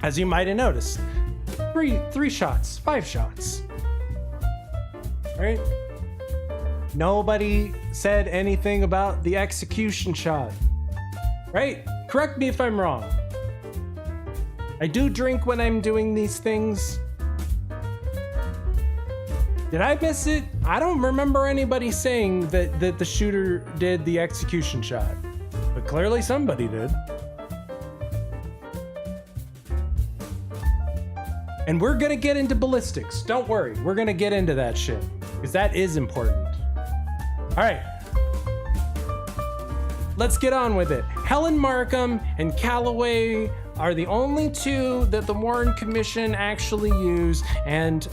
As you might have noticed, three shots, 5 shots. Right? Nobody said anything about the execution shot. Right? Correct me if I'm wrong. I do drink when I'm doing these things. Did I miss it? I don't remember anybody saying that the shooter did the execution shot. But clearly somebody did. And we're gonna get into ballistics. Don't worry, we're gonna get into that shit. Because that is important. Alright. Let's get on with it. Helen Markham and Calloway are the only two that the Warren Commission actually use, and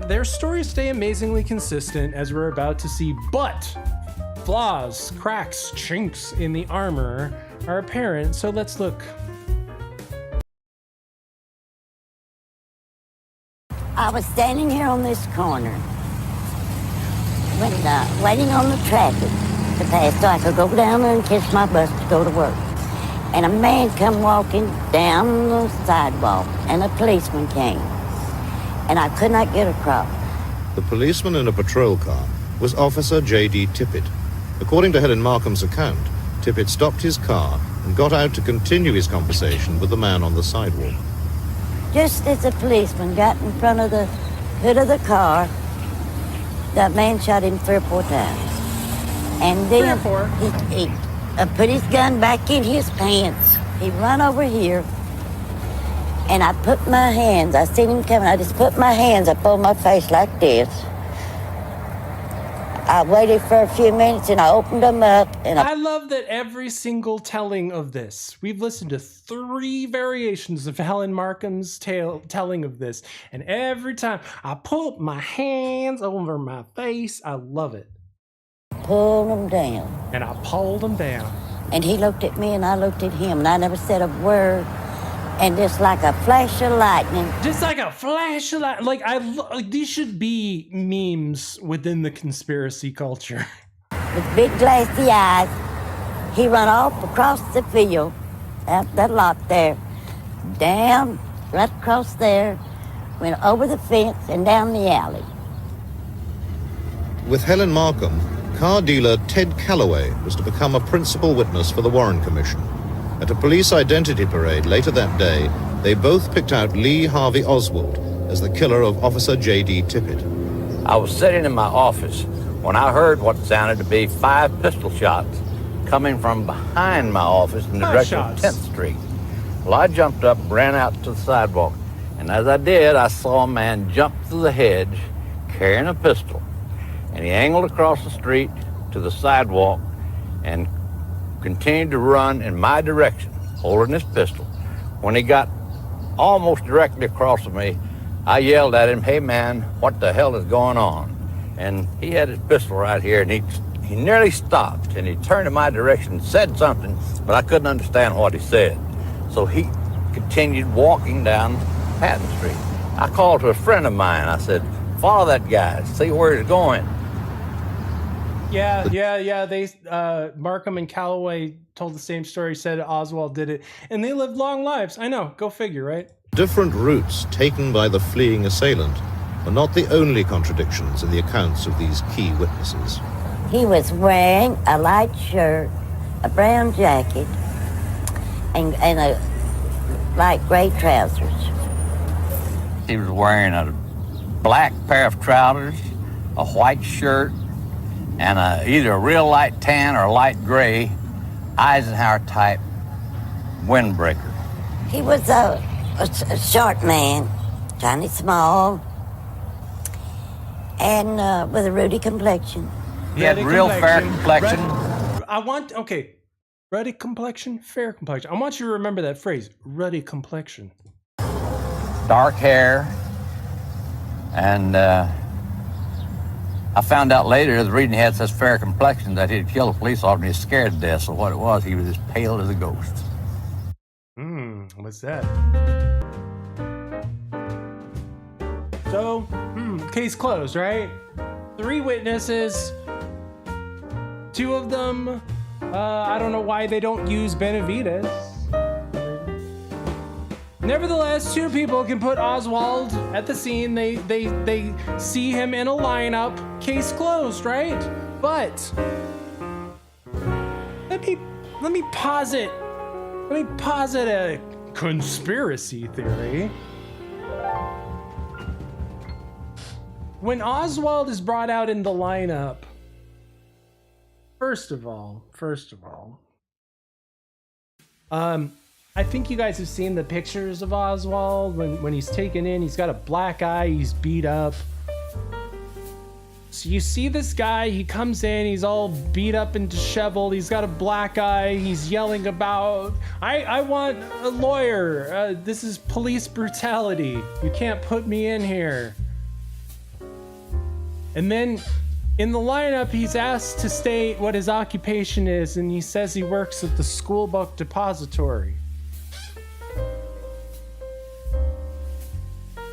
their stories stay amazingly consistent, as we're about to see, but flaws, cracks, chinks in the armor are apparent, so let's look. I was standing here on this corner when waiting on the traffic to pass so I could go down there and catch my bus to go to work. And a man come walking down the sidewalk, and a policeman came, and I could not get across. The policeman in a patrol car was Officer J.D. Tippit. According to Helen Markham's account, Tippit stopped his car and got out to continue his conversation with the man on the sidewalk. Just as the policeman got in front of the hood of the car, that man shot him 3 or 4 times. And then he put his gun back in his pants. He run over here, and I put my hands, I seen him coming, I just put my hands up on my face like this. I waited for a few minutes, and I opened them up, and I love that every single telling of this, we've listened to 3 variations of Helen Markham's telling of this, and every time I put my hands over my face, I love it. Pulled them down. And I pulled them down. And he looked at me, and I looked at him, and I never said a word. And just like a flash of lightning. Just like a flash of lightning. Like, these should be memes within the conspiracy culture. With big glassy eyes, he run off across the field, that lot there, down, right across there, went over the fence and down the alley. With Helen Markham, car dealer Ted Calloway was to become a principal witness for the Warren Commission. At a police identity parade later that day, they both picked out Lee Harvey Oswald as the killer of Officer J.D. Tippit. I was sitting in my office when I heard what sounded to be 5 pistol shots coming from behind my office in the direction of 10th Street. Well, I jumped up, ran out to the sidewalk, and as I did, I saw a man jump through the hedge carrying a pistol, and he angled across the street to the sidewalk and continued to run in my direction, holding his pistol. When he got almost directly across from me, I yelled at him, "Hey man, what the hell is going on?" And he had his pistol right here, and he nearly stopped, and he turned in my direction and said something, but I couldn't understand what he said. So he continued walking down Patton Street. I called to a friend of mine. I said, "Follow that guy, see where he's going." Yeah. They Markham and Calloway told the same story, said Oswald did it, and they lived long lives. I know, go figure, right? Different routes taken by the fleeing assailant are not the only contradictions in the accounts of these key witnesses. He was wearing a light shirt, a brown jacket, and a light gray trousers. He was wearing a black pair of trousers a white shirt, and either a real light tan or a light gray Eisenhower type windbreaker. He was a short man, kind of small, and with a ruddy complexion. He had real fair complexion. Ruddy complexion, fair complexion. I want you to remember that phrase, ruddy complexion. Dark hair, and I found out later, the reason he had such fair complexion, that he'd killed a police officer and he was scared to death. So what it was, he was as pale as a ghost. What's that? So, case closed, right? 3 witnesses. 2 of them, I don't know why they don't use Benavides. Nevertheless, 2 people can put Oswald at the scene. They see him in a lineup. Case closed, right? But let me posit a conspiracy theory. When Oswald is brought out in the lineup, first of all, I think you guys have seen the pictures of Oswald when he's taken in. He's got a black eye, he's beat up. So you see this guy, he comes in, he's all beat up and disheveled, he's got a black eye, he's yelling about, I want a lawyer, this is police brutality, you can't put me in here. And then in the lineup, he's asked to state what his occupation is, and he says he works at the school book depository.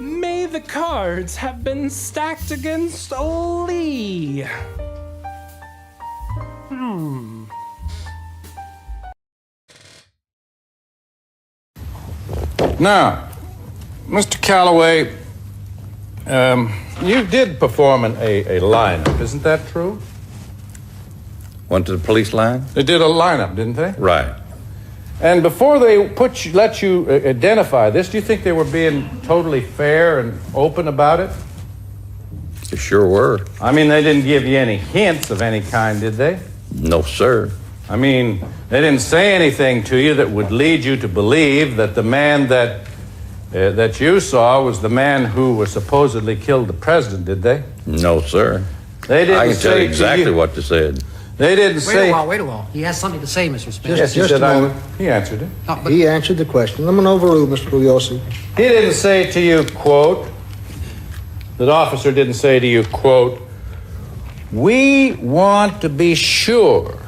May the cards have been stacked against Lee. Now, Mr. Calloway, you did perform a lineup, isn't that true? Went to the police line? They did a lineup, didn't they? Right. And before they let you identify this, do you think they were being totally fair and open about it? They sure were. I mean, they didn't give you any hints of any kind, did they? No, sir. I mean, they didn't say anything to you that would lead you to believe that the man that you saw was the man who supposedly killed the president, did they? No, sir. They didn't I can tell you say exactly what they said. They didn't say... Wait a while. He has something to say, Mr. Spencer. Yes, he said he answered it. No, He answered the question. I'm going to overrule Mr. Bugliosi. He didn't say to you, quote, that officer didn't say to you, quote, we want to be sure.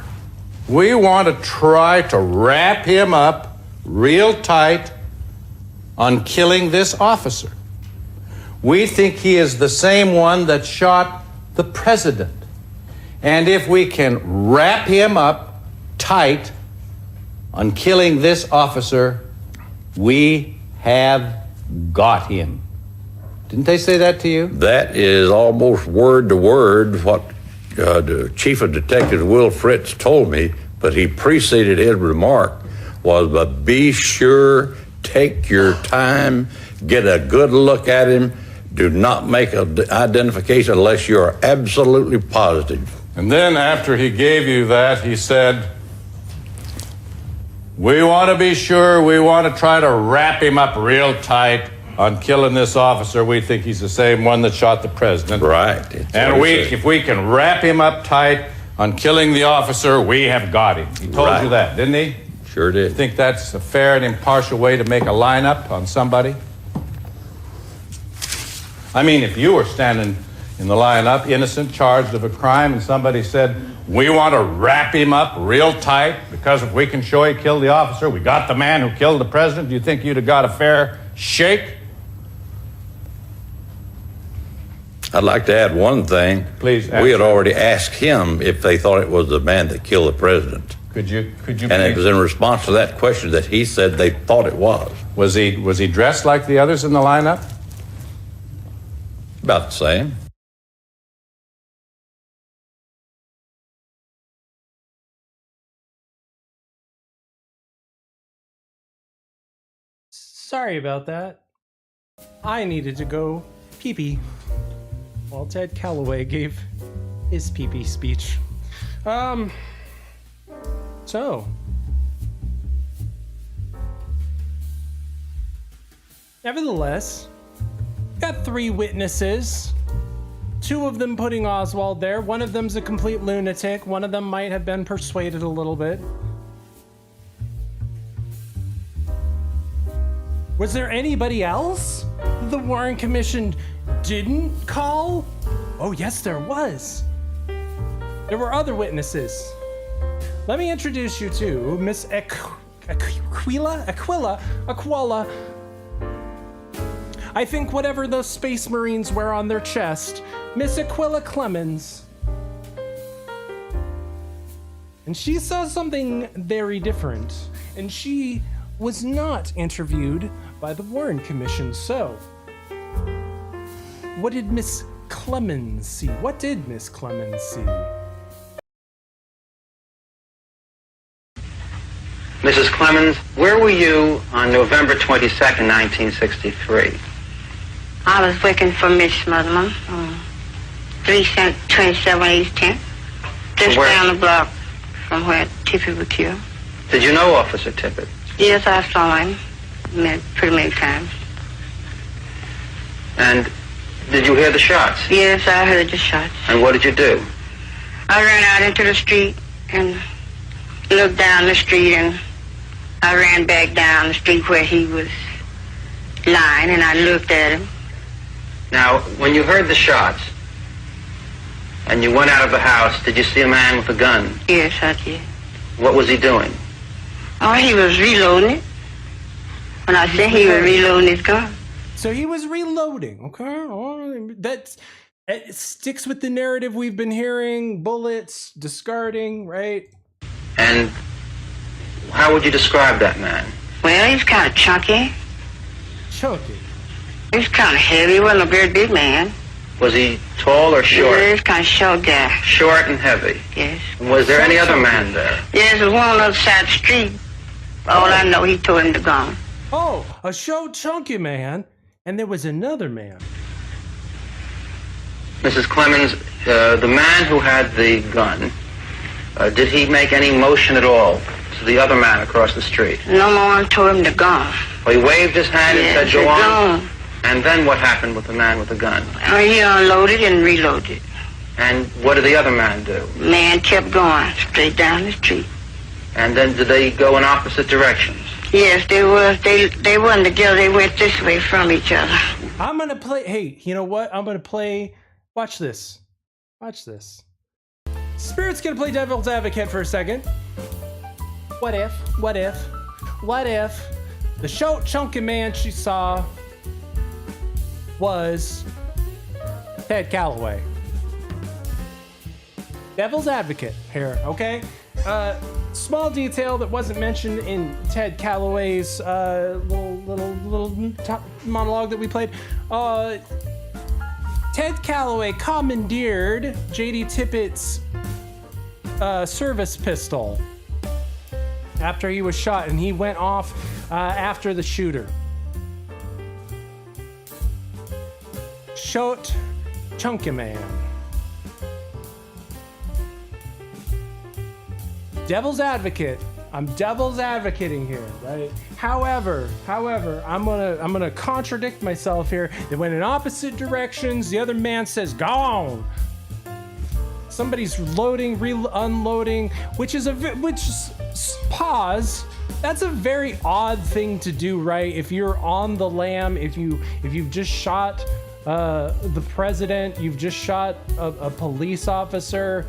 We want to try to wrap him up real tight on killing this officer. We think he is the same one that shot the president. And if we can wrap him up tight on killing this officer, we have got him. Didn't they say that to you? That is almost word to word what the Chief of Detectives, Will Fritz, told me, but he preceded his remark was, but be sure, take your time, get a good look at him, do not make an identification unless you are absolutely positive. And then after he gave you that, he said, we want to be sure, we want to try to wrap him up real tight on killing this officer. We think he's the same one that shot the president. Right. And if we can wrap him up tight on killing the officer, we have got him. He told you that, didn't he? Sure did. You think that's a fair and impartial way to make a lineup on somebody? I mean, if you were standing in the lineup, innocent, charged of a crime, and somebody said, we want to wrap him up real tight because if we can show he killed the officer, we got the man who killed the president, do you think you'd have got a fair shake? I'd like to add one thing. Please. We had already asked him if they thought it was the man that killed the president. Could you? And it was in response to that question that he said they thought it was. Was he dressed like the others in the lineup? About the same. Sorry about that. I needed to go pee-pee. while Ted Calloway gave his pee-pee speech. So. Nevertheless, got 3 witnesses. 2 of them putting Oswald there. One of them's a complete lunatic. One of them might have been persuaded a little bit. Was there anybody else the Warren Commission didn't call? Oh, yes, there was. There were other witnesses. Let me introduce you to Miss Aquila. I think whatever those Space Marines wear on their chest, Miss Aquila Clemens. And she saw something very different, and she was not interviewed by the Warren Commission. So, what did Miss Clemens see? What did Miss Clemens see? Mrs. Clemens, where were you on November 22nd, 1963? I was working for Miss Smotherman, 327 East 10th, just down the block from where Tippit was killed. Did you know Officer Tippit? Yes, I saw him pretty many times. And did you hear the shots? Yes, I heard the shots. And what did you do? I ran out into the street and looked down the street, and I ran back down the street where he was lying, and I looked at him. Now, when you heard the shots and you went out of the house, did you see a man with a gun? Yes, I did. What was he doing? Oh, he was reloading it. When I said he was reloading his gun. So he was reloading, okay? Oh, it sticks with the narrative we've been hearing, bullets, discarding, right? And how would you describe that man? Well, he's kind of chunky. Chunky? He's kind of heavy. He wasn't a very big man. Was he tall or short? Yeah, he's kind of short guy. Short and heavy? Yes. Was there any other man there? Yes, there was one on the other side of the street. All I know, he told him to go. Oh, a short, chunky man, and there was another man. Mrs. Clemens, the man who had the gun, did he make any motion at all to the other man across the street? No more, told him to go. Well, he waved his hand and said, go on. Go. And then what happened with the man with the gun? He unloaded and reloaded. And what did the other man do? Man kept going straight down the street. And then did they go in opposite directions? Yes, they was. They weren't together. They went this way from each other. I'm gonna play. Hey, you know what? I'm gonna play. Watch this. Watch this. Spirit's gonna play devil's advocate for a second. What if the short, chunky man she saw was Ted Calloway? Devil's advocate here, okay? Small detail that wasn't mentioned in Ted Calloway's little top monologue that we played. Ted Calloway commandeered J.D. Tippit's service pistol after he was shot, and he went off after the shooter. Short, chunky man. Devil's advocate. I'm devil's advocating here, right? However, I'm gonna contradict myself here. They went in opposite directions. The other man says, "Gone." Somebody's loading, unloading, which is pause. That's a very odd thing to do, right? If you're on the lam, if you've just shot the president, you've just shot a police officer.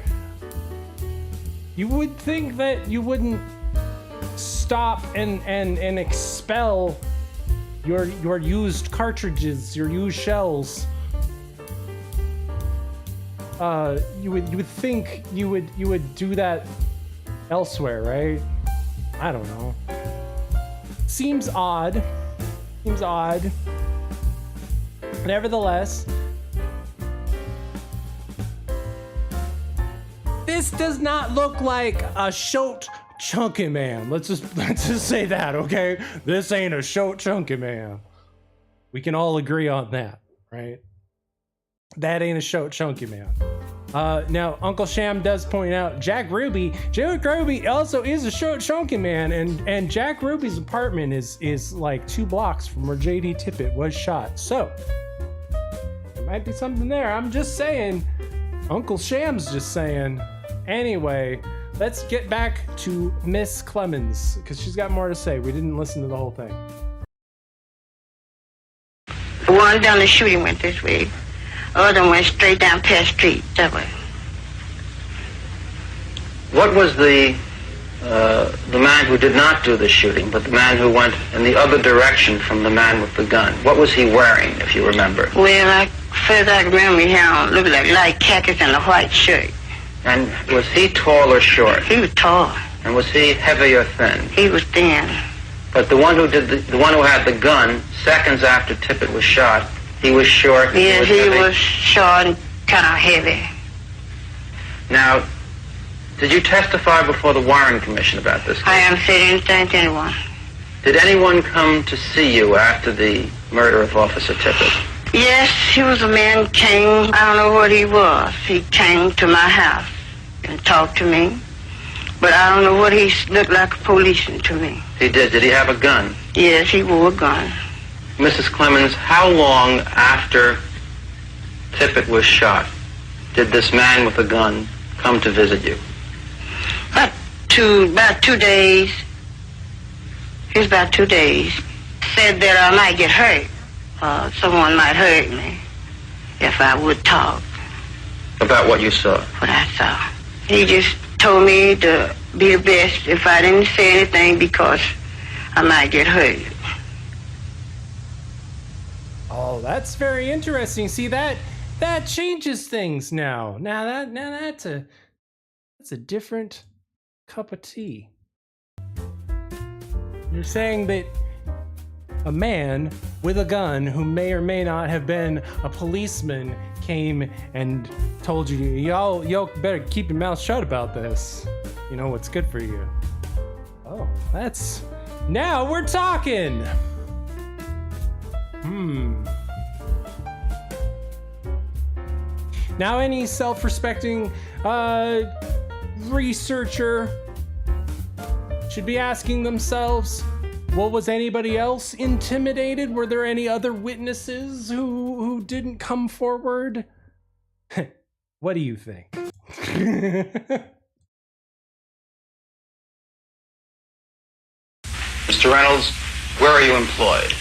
You would think that you wouldn't stop and expel your used cartridges, your used shells. You would think you would do that elsewhere, right? I don't know. Seems odd. Nevertheless, this does not look like a short, chunky man. Let's just say that, okay? This ain't a short, chunky man. We can all agree on that, right? That ain't a chunky man. Now, Uncle Sham does point out Jack Ruby also is a chunky man, and Jack Ruby's apartment is like 2 blocks from where J.D. Tippit was shot. So, there might be something there. I'm just saying. Uncle Sham's just saying. Anyway, let's get back to Miss Clemens, because she's got more to say. We didn't listen to the whole thing. The one down the shooting went this way. Other went straight down past street that way. What was the man who did not do the shooting, but the man who went in the other direction from the man with the gun? What was he wearing, if you remember? Well, first I remember he looked like light khakis and a white shirt. And was he tall or short? He was tall. And was he heavy or thin? He was thin. But the one who had the gun, seconds after Tippit was shot, he was short. Yeah, he was short and kind of heavy. Now, did you testify before the Warren Commission about this case? I haven't said anything to anyone. Did anyone come to see you after the murder of Officer Tippit? Yes, he was a man came, I don't know what he was. He came to my house and talked to me. But I don't know what he looked like, a policeman to me. He did. Did he have a gun? Yes, he wore a gun. Mrs. Clemens, how long after Tippit was shot did this man with a gun come to visit you? About 2 days. It was about 2 days. Said that I might get hurt. Someone might hurt me if I would talk. About what you saw? What I saw. He just told me to be the best if I didn't say anything because I might get hurt. Oh, that's very interesting. See, that changes things now. Now that's a different cup of tea. You're saying that a man with a gun who may or may not have been a policeman came and told you, y'all better keep your mouth shut about this. You know what's good for you. Oh, now we're talking. Now any self-respecting researcher should be asking themselves, well, was anybody else intimidated? Were there any other witnesses who didn't come forward? What do you think? Mr. Reynolds, where are you employed?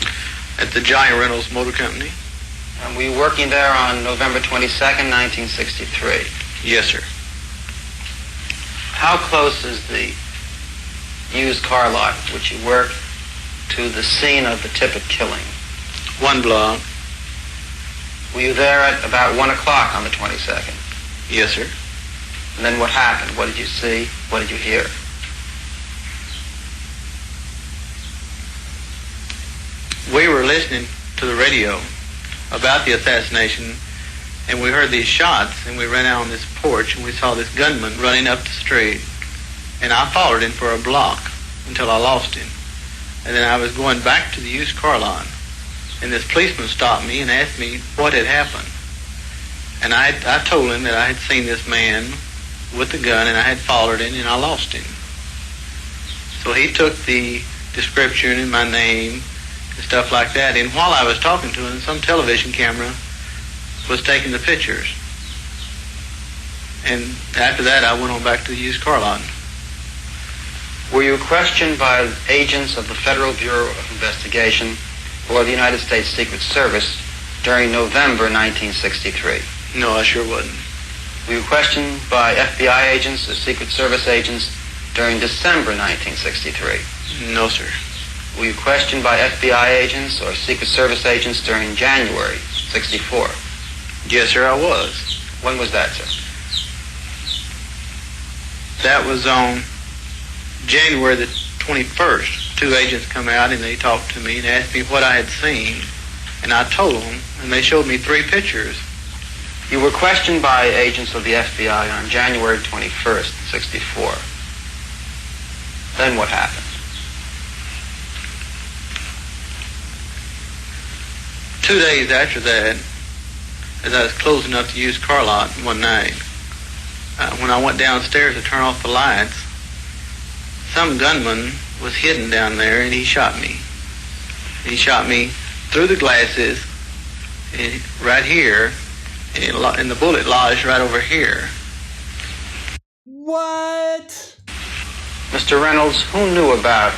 At the Giant Reynolds Motor Company. And were you working there on November 22nd, 1963? Yes, sir. How close is the used car lot which you worked to the scene of the Tippit killing? 1 block. Were you there at about 1 o'clock on the 22nd? Yes, sir. And then what happened? What did you see? What did you hear? We were listening to the radio about the assassination, and we heard these shots, and we ran out on this porch, and we saw this gunman running up the street, and I followed him for a block until I lost him. And then I was going back to the used car lot, and this policeman stopped me and asked me what had happened. And I told him that I had seen this man with the gun, and I had followed him, and I lost him. So he took the description and my name and stuff like that, and while I was talking to him, some television camera was taking the pictures. And after that, I went on back to the used car lot. Were you questioned by agents of the Federal Bureau of Investigation or the United States Secret Service during November 1963? No, I sure wasn't. Were you questioned by FBI agents or Secret Service agents during December 1963? No, sir. Were you questioned by FBI agents or Secret Service agents during January 64? Yes, sir, I was. When was that, sir? That was on January the 21st. 2 agents come out and they talked to me and asked me what I had seen. And I told them, and they showed me 3 pictures. You were questioned by agents of the FBI on January 21st, 64. Then what happened? 2 days after that, as I was closing up the used car lot one night. When I went downstairs to turn off the lights, some gunman was hidden down there, and he shot me. He shot me through the glasses, right here, and the bullet lodged right over here. What? Mr. Reynolds, who knew about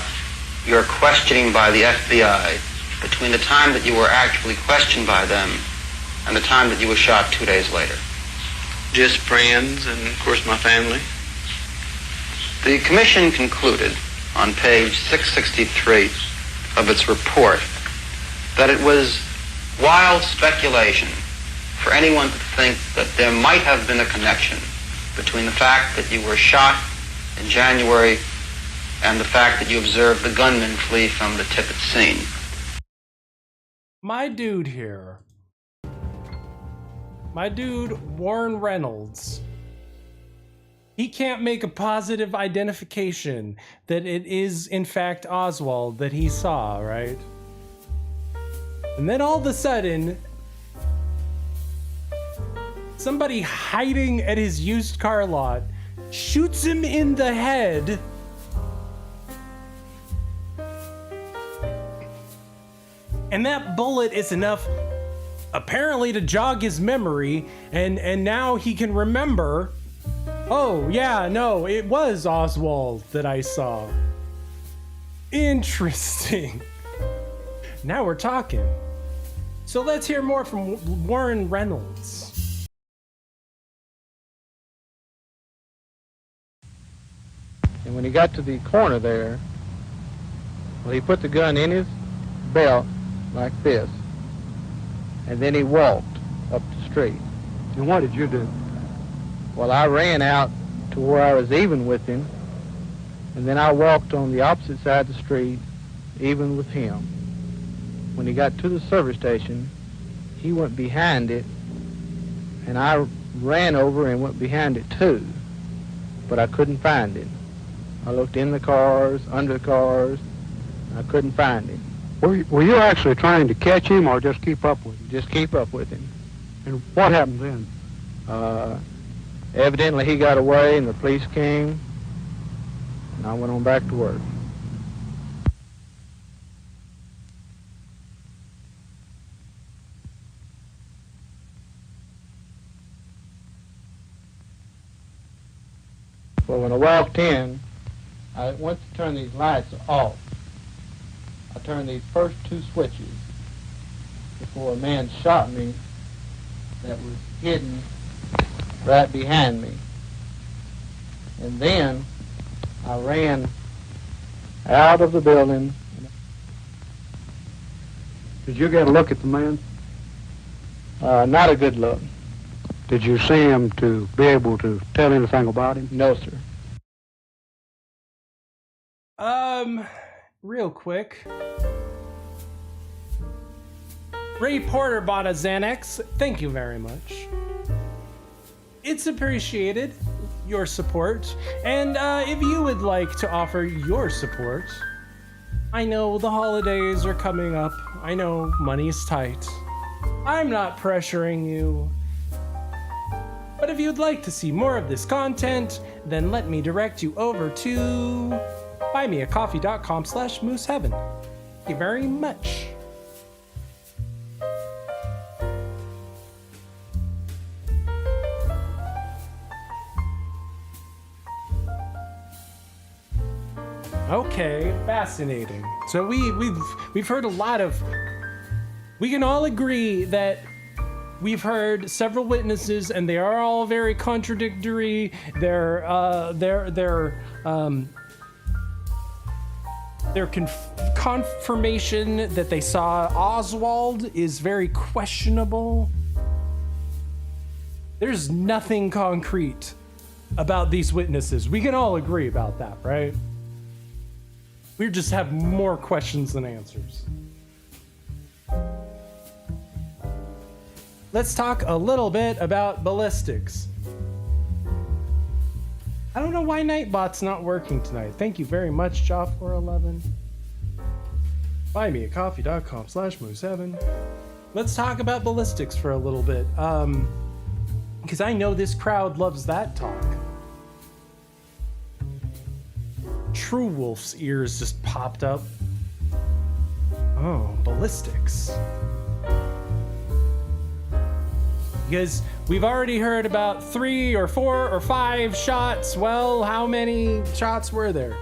your questioning by the FBI between the time that you were actually questioned by them and the time that you were shot 2 days later? Just friends and, of course, my family. The commission concluded on page 663 of its report that it was wild speculation for anyone to think that there might have been a connection between the fact that you were shot in January and the fact that you observed the gunman flee from the Tippit scene. My dude here. My dude, Warren Reynolds. He can't make a positive identification that it is, in fact, Oswald that he saw, right? And then all of a sudden, somebody hiding at his used car lot shoots him in the head. And that bullet is enough, apparently, to jog his memory, and now he can remember, oh, yeah, no, it was Oswald that I saw. Interesting. Now we're talking. So let's hear more from Warren Reynolds. And when he got to the corner there, well, he put the gun in his belt like this, and then he walked up the street. And what did you do? Well, I ran out to where I was even with him, and then I walked on the opposite side of the street, even with him. When he got to the service station, he went behind it, and I ran over and went behind it too, but I couldn't find him. I looked in the cars, under the cars, and I couldn't find him. Were you actually trying to catch him or just keep up with him? Just keep up with him. And what happened then? Evidently he got away and the police came, and I went on back to work. Well, when I walked in, I went to turn these lights off. I turned these first two switches before a man shot me that was hidden right behind me. And then I ran out of the building. Did you get a look at the man? Not a good look. Did you see him to be able to tell anything about him? No, sir. Real quick. Ray Porter bought a Xanax. Thank you very much. It's appreciated, your support. And if you would like to offer your support, I know the holidays are coming up. I know money's tight. I'm not pressuring you. But if you'd like to see more of this content, then let me direct you over to buymeacoffee.com/mooseheaven. Thank you very much. Okay, fascinating. So we've heard a lot of. We can all agree that we've heard several witnesses, and they are all very contradictory. Their confirmation that they saw Oswald is very questionable. There's nothing concrete about these witnesses. We can all agree about that, right? We just have more questions than answers. Let's talk a little bit about ballistics. I don't know why Nightbot's not working tonight. Thank you very much, Jaw411. Buymeacoffee.com/mooseheaven. let's talk about ballistics for a little bit. Because I know this crowd loves that talk. True Wolf's ears just popped up. Oh, ballistics. Because we've already heard about 3 or 4 or 5 shots. Well, how many shots were there?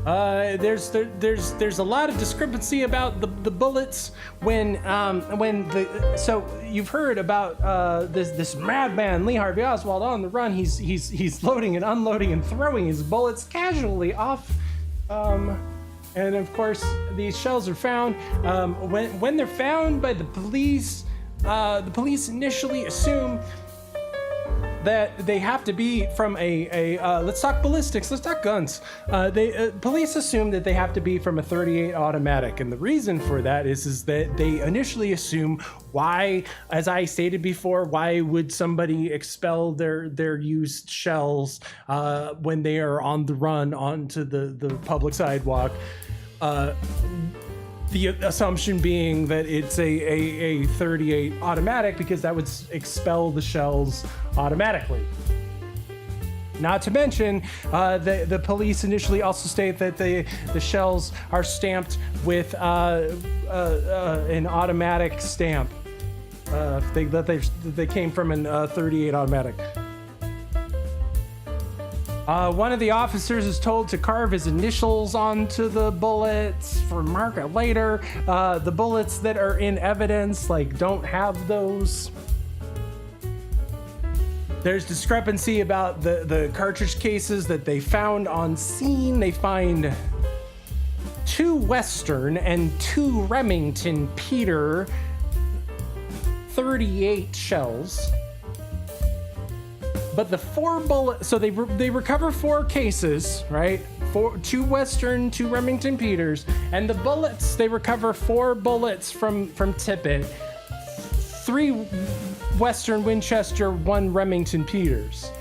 There's a lot of discrepancy about the bullets so you've heard about this madman Lee Harvey Oswald on the run. He's loading and unloading and throwing his bullets casually off, and of course these shells are found. When they're found by the police initially assume that they have to be from let's talk ballistics, let's talk guns. Police assume that they have to be from a .38 automatic, and the reason for that is that they initially assume why, as I stated before, why would somebody expel their used shells when they are on the run onto the public sidewalk? The assumption being that it's a .38 automatic, because that would expel the shells automatically. Not to mention, the police initially also state that the shells are stamped with an automatic stamp. They came from an .38 automatic. One of the officers is told to carve his initials onto the bullets for market later. The bullets that are in evidence, don't have those. There's discrepancy about the cartridge cases that they found on scene. They find 2 Western and 2 Remington Peter .38 shells. But the 4 bullets, so they recover 4 cases, right? 2 Western, 2 Remington Peters, and the bullets, they recover 4 bullets from Tippit, 3 Western Winchester, 1 Remington Peters.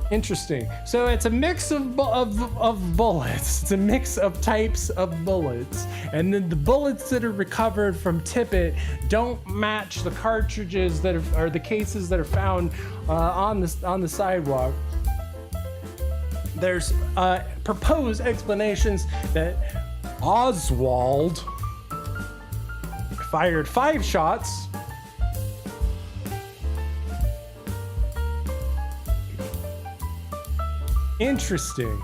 Interesting. So it's a mix of bullets. It's a mix of types of bullets, and then the bullets that are recovered from Tippit don't match the cartridges or the cases that are found on the sidewalk. There's proposed explanations that Oswald fired 5 shots. Interesting.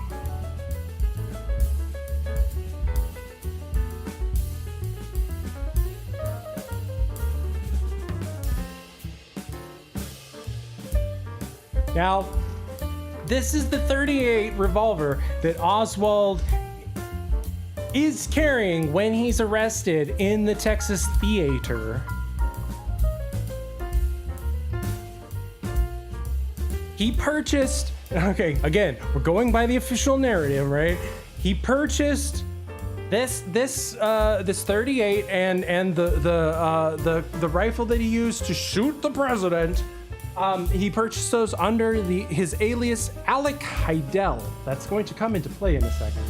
Now, this is the .38 revolver that Oswald is carrying when he's arrested in the Texas Theater. He purchased, okay, again, we're going by the official narrative, right? He purchased this .38 and the rifle that he used to shoot the president. He purchased those under his alias Alec Heidel. That's going to come into play in a second.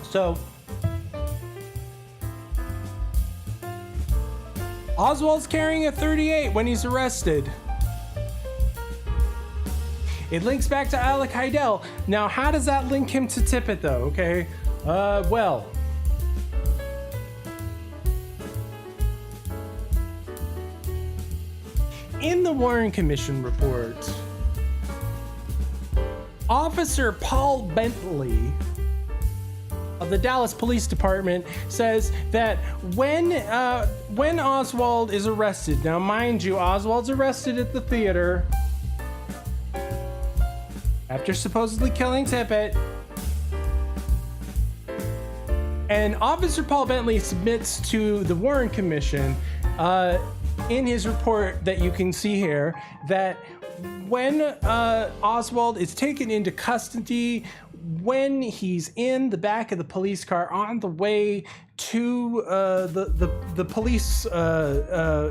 So, Oswald's carrying a .38 when he's arrested. It links back to Alec Heidel. Now, how does that link him to Tippit, though? Okay, well, in the Warren Commission report, Officer Paul Bentley of the Dallas Police Department says that when Oswald is arrested, now mind you, Oswald's arrested at the theater after supposedly killing Tippit, and Officer Paul Bentley submits to the Warren Commission in his report that you can see here that when Oswald is taken into custody, when he's in the back of the police car on the way to the police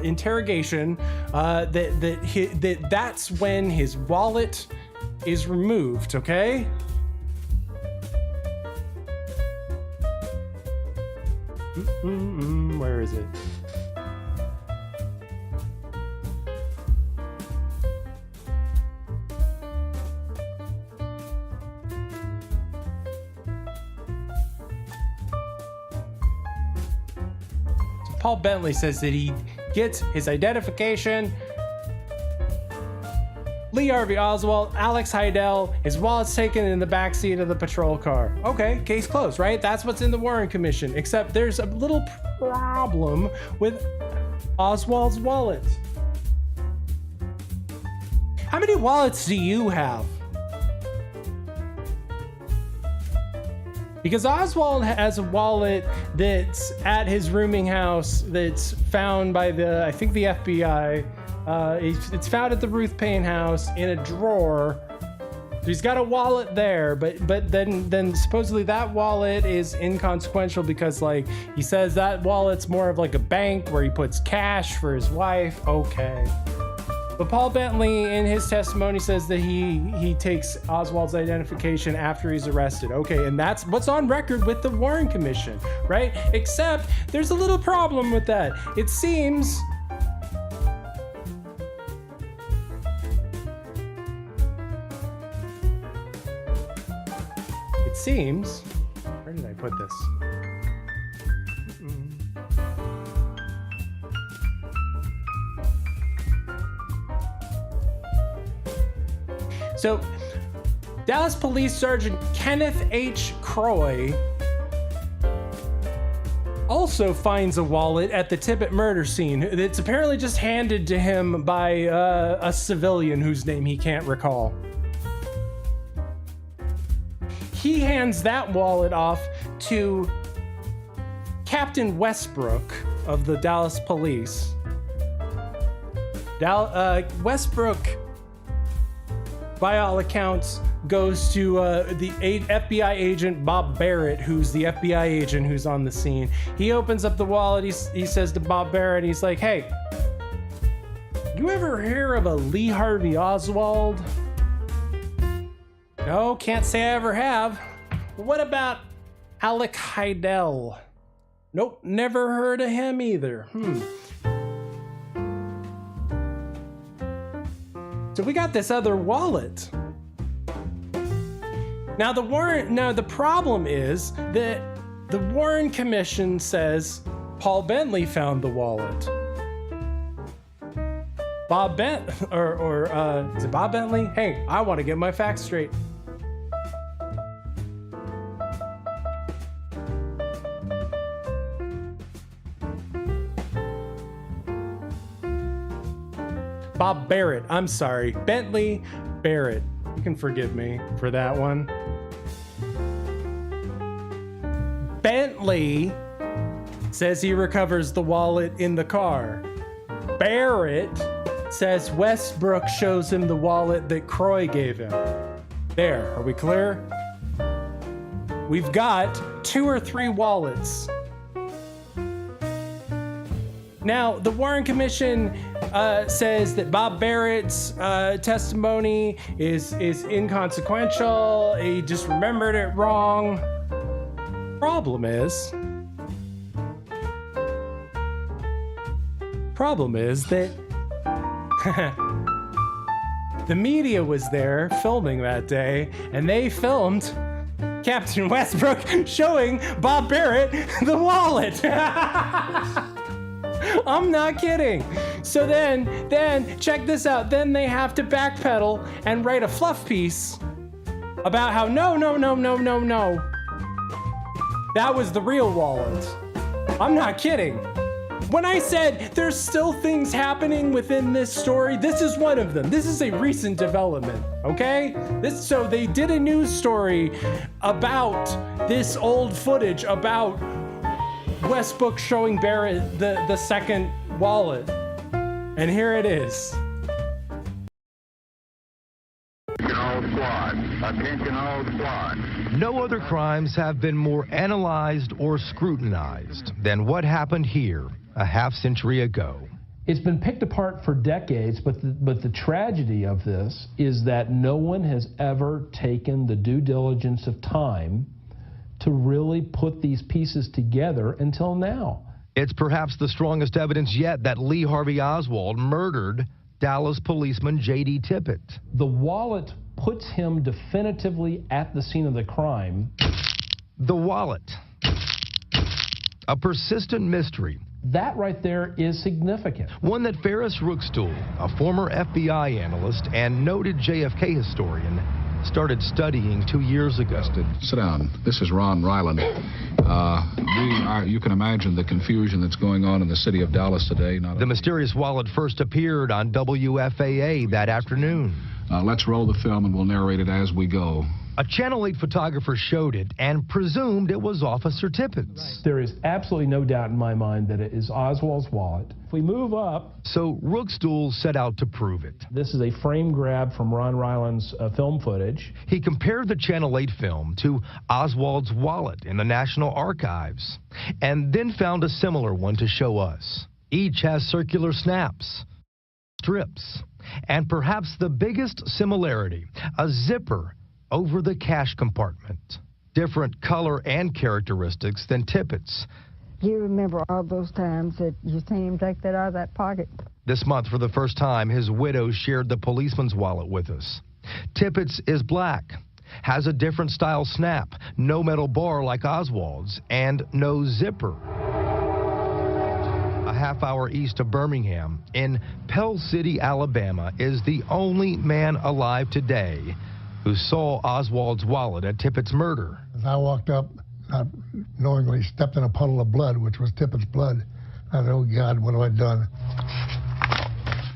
interrogation, that's when his wallet is removed, okay? Where is it? Paul Bentley says that he gets his identification. Lee Harvey Oswald, Alex Heidel, his wallet's taken in the backseat of the patrol car. Okay, case closed, right? That's what's in the Warren Commission, except there's a little problem with Oswald's wallet. How many wallets do you have? Because Oswald has a wallet that's at his rooming house that's found by I think the FBI. It's found at the Ruth Payne house in a drawer. So he's got a wallet there, but then supposedly that wallet is inconsequential because like he says that wallet's more of like a bank where he puts cash for his wife. Okay. But Paul Bentley in his testimony says that he takes Oswald's identification after he's arrested. Okay, and that's what's on record with the Warren Commission, right? Except there's a little problem with that. It seems where did I put this? So, Dallas Police Sergeant Kenneth H. Croy also finds a wallet at the Tippit murder scene. It's apparently just handed to him by a civilian whose name he can't recall. He hands that wallet off to Captain Westbrook of the Dallas Police. Westbrook, by all accounts, goes to the FBI agent Bob Barrett, who's the FBI agent who's on the scene. He opens up the wallet. He says to Bob Barrett, he's like, "Hey, you ever hear of a Lee Harvey Oswald?" No, can't say I ever have. What about Alec Heidel? Nope, never heard of him either. So we got this other wallet. Now the problem is that the Warren Commission says Paul Bentley found the wallet. Is it Bob Bentley? Hey, I want to get my facts straight. Bob Barrett, I'm sorry. Bentley Barrett. You can forgive me for that one. Bentley says he recovers the wallet in the car. Barrett says Westbrook shows him the wallet that Croy gave him. There, are we clear? We've got 2 or 3 wallets. Now, the Warren Commission says that Bob Barrett's testimony is inconsequential. He just remembered it wrong. Problem is that the media was there filming that day, and they filmed Captain Westbrook showing Bob Barrett the wallet. I'm not kidding. So then check this out. Then they have to backpedal and write a fluff piece about how no. That was the real wallet. I'm not kidding. When I said there's still things happening within this story, this is one of them. This is a recent development, okay? So they did a news story about this old footage about Westbrook showing Barrett the second wallet. And here it is. Attention all squad. No other crimes have been more analyzed or scrutinized than what happened here a half-century ago. It's been picked apart for decades, but the tragedy of this is that no one has ever taken the due diligence of time to really put these pieces together until now. It's perhaps the strongest evidence yet that Lee Harvey Oswald murdered Dallas policeman J.D. Tippit. The wallet puts him definitively at the scene of the crime. The wallet. A persistent mystery. That right there is significant. One that Ferris Rookstool, a former FBI analyst and noted JFK historian, started studying 2 years ago. Sit down. This is Ron Ryland. You can imagine the confusion that's going on in the city of Dallas today. The mysterious wallet first appeared on WFAA that afternoon. Let's roll the film and we'll narrate it as we go. A Channel 8 photographer showed it and presumed it was Officer Tippit's. There is absolutely no doubt in my mind that it is Oswald's wallet. If we move up... So Rookstool set out to prove it. This is a frame grab from Ron Ryland's film footage. He compared the Channel 8 film to Oswald's wallet in the National Archives, and then found a similar one to show us. Each has circular snaps, strips, and perhaps the biggest similarity, a zipper over the cash compartment. Different color and characteristics than Tippit's. Do you remember all those times that you seen him take that out of that pocket? This month, for the first time, his widow shared the policeman's wallet with us. Tippit's is black, has a different style snap, no metal bar like Oswald's, and no zipper. A half hour east of Birmingham, in Pell City, Alabama, is the only man alive today who saw Oswald's wallet at Tippit's murder. As I walked up, I knowingly stepped in a puddle of blood, which was Tippit's blood. I said, oh God, what have I done?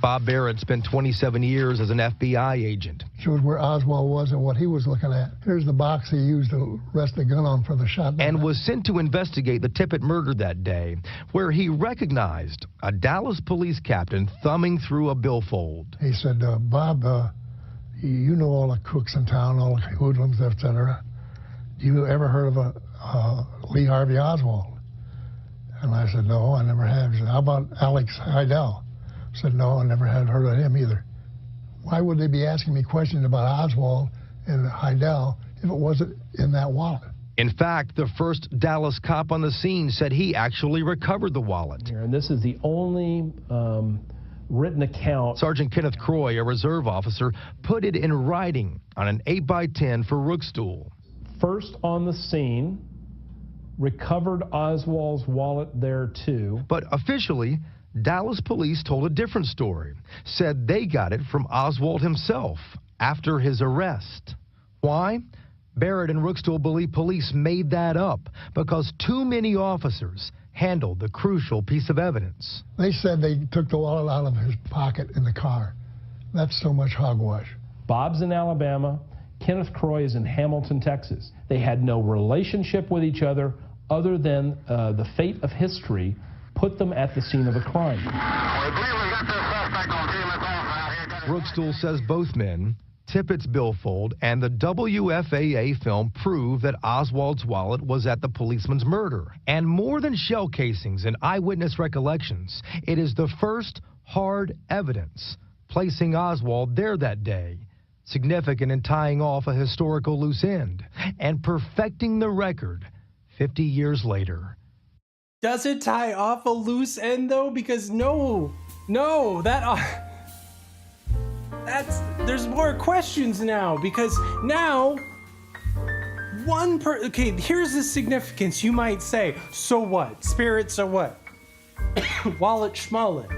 Bob Barrett spent 27 years as an FBI agent. Showed where Oswald was and what he was looking at. Here's the box he used to rest the gun on for the shot. And was sent to investigate the Tippit murder that day, where he recognized a Dallas police captain thumbing through a billfold. He said, Bob, you know all the crooks in town, all the hoodlums, etc. You ever heard of a Lee Harvey Oswald? And I said, no, I never have. He said, how about Alex Heidel? I said, no, I never had heard of him either. Why would they be asking me questions about Oswald and Heidel if it wasn't in that wallet? In fact, the first Dallas cop on the scene said he actually recovered the wallet. And this is the only written account. Sergeant Kenneth Croy, a reserve officer, put it in writing on an 8x10 for Rookstool. First on the scene, recovered Oswald's wallet there too. But officially, Dallas police told a different story. Said they got it from Oswald himself after his arrest. Why? Barrett and Rookstool believe police made that up because too many officers handled the crucial piece of evidence. They said they took the wallet out of his pocket in the car. That's so much hogwash. Bob's in Alabama. Kenneth Croy is in Hamilton, Texas. They had no relationship with each other than the fate of history put them at the scene of a crime. Rookstool says both men, Tippit's billfold and the WFAA film prove that Oswald's wallet was at the policeman's murder. And more than shell casings and eyewitness recollections, it is the first hard evidence placing Oswald there that day, significant in tying off a historical loose end and perfecting the record 50 years later. Does it tie off a loose end though? Because there's more questions now, because now okay, here's the significance. You might say, so what? Spirit, so what? Wallet schmullet.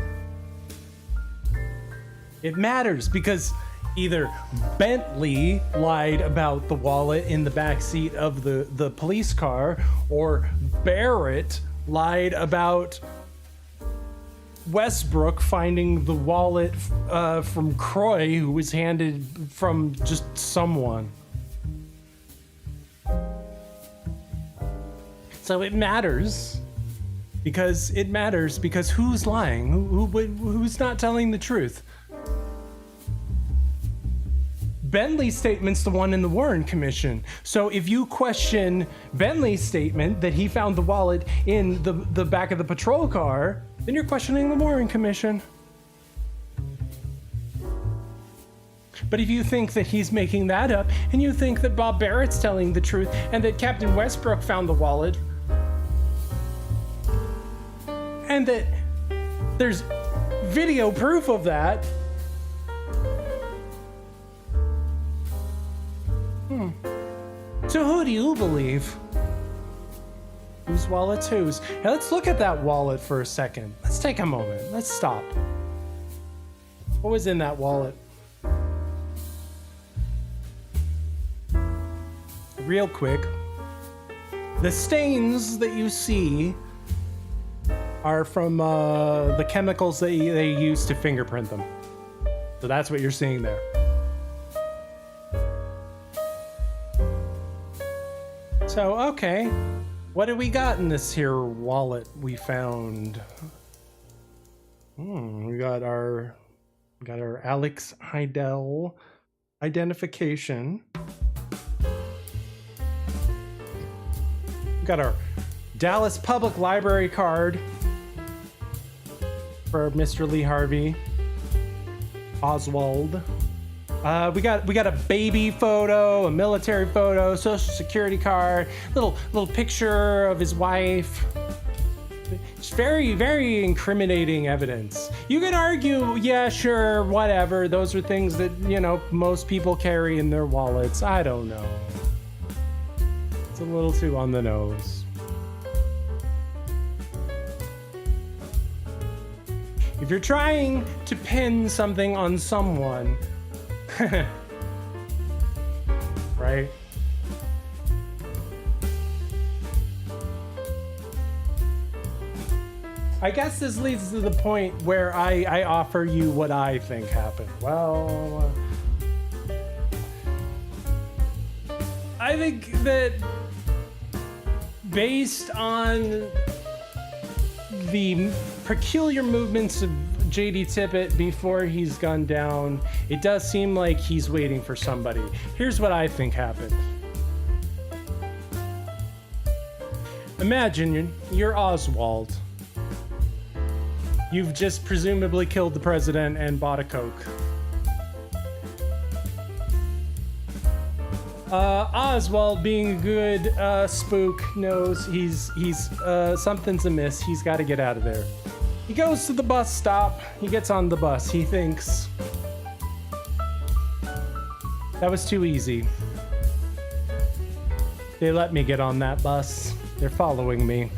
It matters because either Bentley lied about the wallet in the backseat of the police car, or Barrett lied about Westbrook finding the wallet from Croy, who was handed from just someone. So it matters because who's lying? Who's not telling the truth? Bentley's statement's the one in the Warren Commission. So if you question Bentley's statement that he found the wallet in the back of the patrol car, then you're questioning the Warren Commission. But if you think that he's making that up, and you think that Bob Barrett's telling the truth, and that Captain Westbrook found the wallet, and that there's video proof of that, so who do you believe? Whose wallet's whose? Now let's look at that wallet for a second. Let's take a moment. Let's stop. What was in that wallet? Real quick. The stains that you see are from the chemicals that they use to fingerprint them. So that's what you're seeing there. So, okay. What do we got in this here wallet we found? We got our Alex Heidel identification. We got our Dallas Public Library card for Mr. Lee Harvey Oswald. We got a baby photo, a military photo, social security card, little picture of his wife. It's very, very incriminating evidence. You can argue, yeah, sure, whatever. Those are things that, you know, most people carry in their wallets. I don't know. It's a little too on the nose. If you're trying to pin something on someone, right? I guess this leads to the point where I offer you what I think happened. Well, I think that based on the peculiar movements of J.D. Tippit before he's gunned down, it does seem like he's waiting for somebody. Here's what I think happened. Imagine you're Oswald. You've just presumably killed the president and bought a Coke. Oswald, being a good spook, knows he's something's amiss. He's got to get out of there. He goes to the bus stop. He gets on the bus. He thinks, that was too easy. They let me get on that bus. They're following me.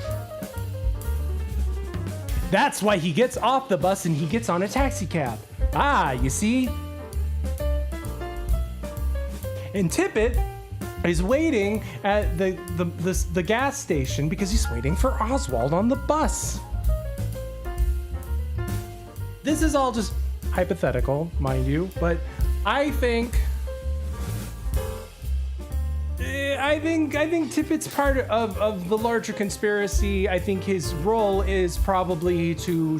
That's why he gets off the bus and he gets on a taxi cab. Ah, you see? And Tippit is waiting at the gas station because he's waiting for Oswald on the bus. This is all just hypothetical, mind you, but I think Tippit's part of the larger conspiracy. I think his role is probably to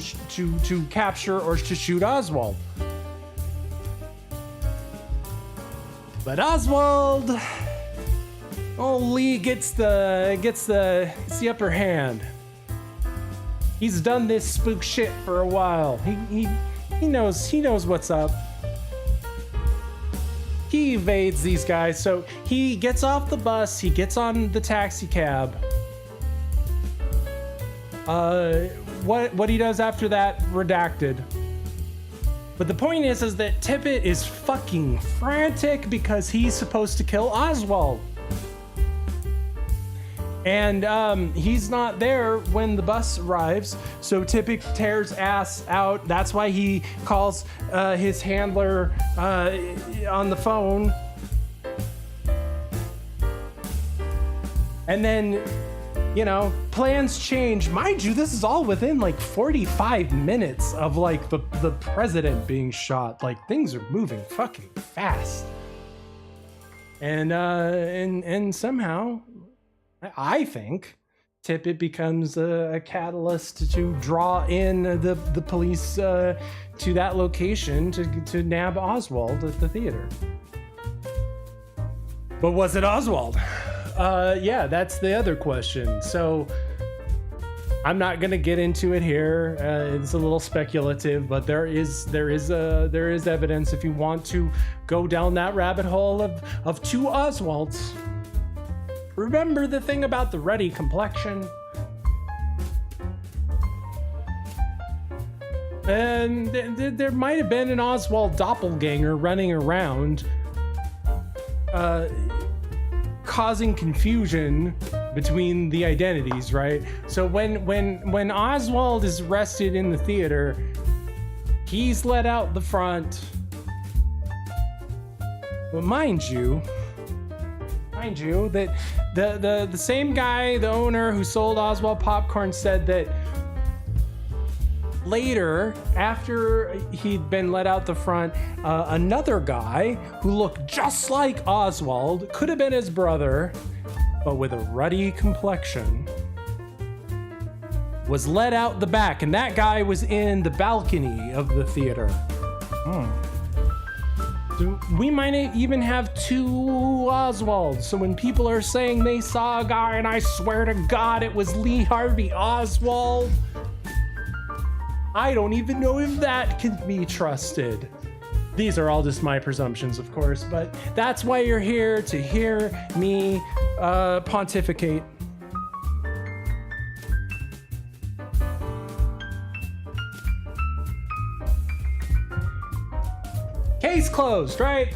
capture or to shoot Oswald. But Oswald, Lee gets the upper hand. He's done this spook shit for a while. He knows what's up. He evades these guys, so he gets off the bus, he gets on the taxi cab. What he does after that, redacted. But the point is that Tippit is fucking frantic because he's supposed to kill Oswald. And he's not there when the bus arrives, so Tippit tears ass out. That's why he calls his handler on the phone. And then, you know, plans change. Mind you, this is all within like 45 minutes of like the president being shot. Like, things are moving fucking fast. And somehow, I think Tippit becomes a catalyst to draw in the police to that location to nab Oswald at the theater. But was it Oswald? Yeah, that's the other question. So I'm not gonna get into it here. It's a little speculative, but there is evidence if you want to go down that rabbit hole of two Oswalds. Remember the thing about the ruddy complexion? And there might have been an Oswald doppelganger running around, causing confusion between the identities, right? So when Oswald is arrested in the theater, he's let out the front. But mind you that the same guy, the owner who sold Oswald popcorn, said that later, after he'd been let out the front, another guy who looked just like Oswald, could have been his brother, but with a ruddy complexion, was let out the back, and that guy was in the balcony of the theater. So we might even have two Oswalds. So when people are saying they saw a guy, and I swear to God it was Lee Harvey Oswald, I don't even know if that can be trusted. These are all just my presumptions, of course, but that's why you're here, to hear me pontificate. Case closed, right?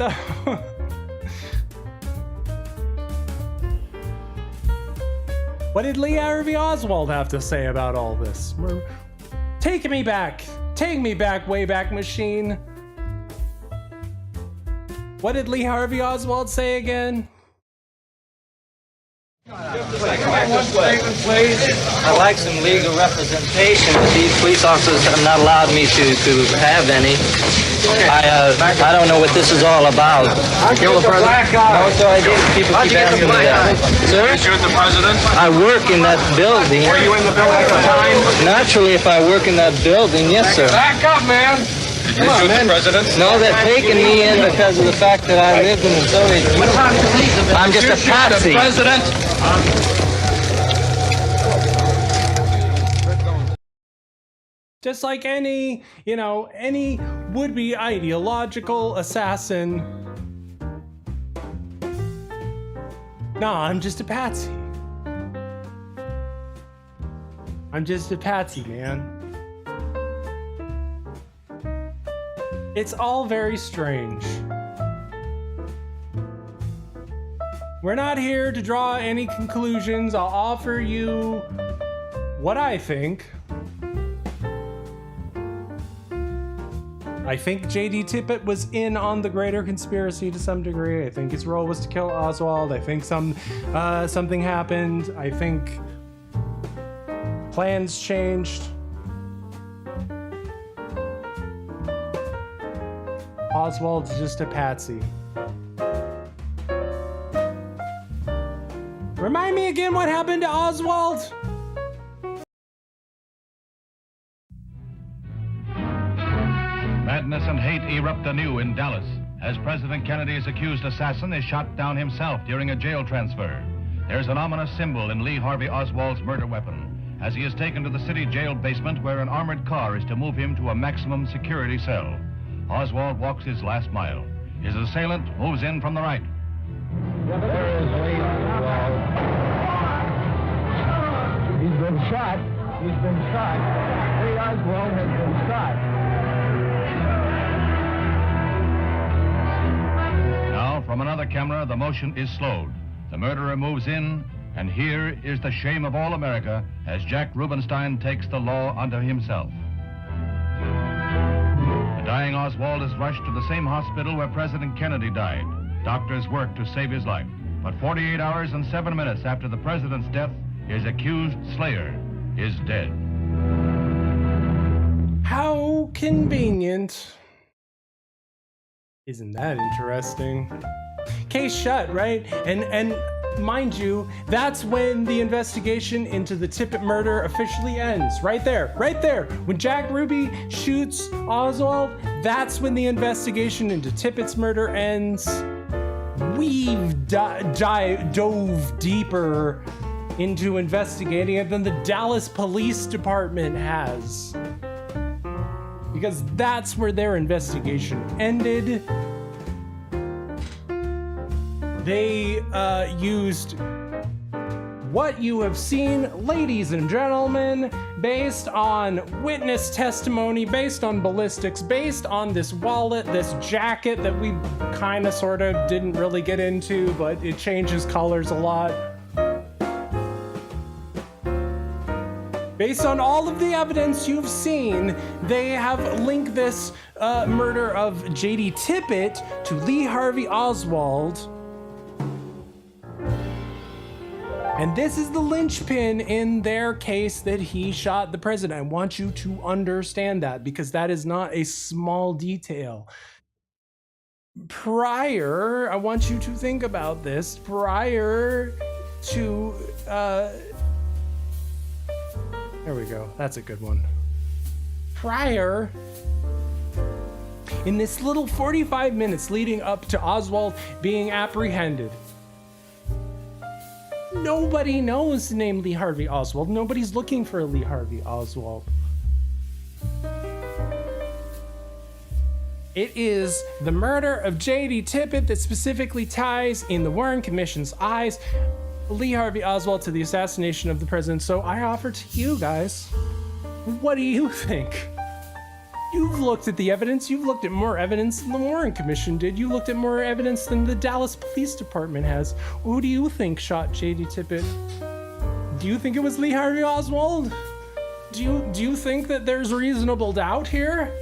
What did Lee Harvey Oswald have to say about all this? Take me back, Wayback Machine. What did Lee Harvey Oswald say again? I'd like some legal representation, but these police officers have not allowed me to have any. I don't know what this is all about. Kill the president? No, sir, I didn't. People keep asking me that. Sir? You shoot the president? I work in that building. Were you in the building at the time? Naturally, if I work in that building, yes, sir. Back up, man! Did you shoot the president? No, they're taking me in because of the fact that I lived in the Soviet Union. I'm just a patsy. The president? Just like any would-be ideological assassin. Nah, I'm just a patsy. I'm just a patsy, man. It's all very strange. We're not here to draw any conclusions. I'll offer you what I think. I think J.D. Tippit was in on the greater conspiracy to some degree. I think his role was to kill Oswald. I think something happened. I think plans changed. Oswald's just a patsy. Remind me again what happened to Oswald? Madness and hate erupt anew in Dallas as President Kennedy's accused assassin is shot down himself during a jail transfer. There's an ominous symbol in Lee Harvey Oswald's murder weapon as he is taken to the city jail basement where an armored car is to move him to a maximum security cell. Oswald walks his last mile. His assailant moves in from the right. There is Lee Oswald. He's been shot. He's been shot. Lee Oswald has been shot. Now, from another camera, the motion is slowed. The murderer moves in, and here is the shame of all America as Jack Rubenstein takes the law unto himself. The dying Oswald is rushed to the same hospital where President Kennedy died. Doctors work to save his life. But 48 hours and 7 minutes after the president's death, his accused slayer is dead. How convenient. Isn't that interesting? Case shut, right? And mind you, that's when the investigation into the Tippit murder officially ends. Right there. When Jack Ruby shoots Oswald, that's when the investigation into Tippit's murder ends. We've dove deeper into investigating it than the Dallas Police Department has. Because that's where their investigation ended. They used what you have seen, ladies and gentlemen, based on witness testimony, based on ballistics, based on this wallet, this jacket that we kind of sort of didn't really get into, but it changes colors a lot. Based on all of the evidence you've seen, they have linked this murder of J.D. Tippit to Lee Harvey Oswald. And this is the linchpin in their case that he shot the president. I want you to understand that, because that is not a small detail. I want you to think about this, prior to, there we go, that's a good one. In this little 45 minutes leading up to Oswald being apprehended, nobody knows the name Lee Harvey Oswald. Nobody's looking for a Lee Harvey Oswald. It is the murder of J.D. Tippit that specifically ties, in the Warren Commission's eyes, Lee Harvey Oswald to the assassination of the president. So I offer to you guys, what do you think? You've looked at the evidence. You've looked at more evidence than the Warren Commission did. You looked at more evidence than the Dallas Police Department has. Who do you think shot J.D. Tippit? Do you think it was Lee Harvey Oswald? Do you think that there's reasonable doubt here?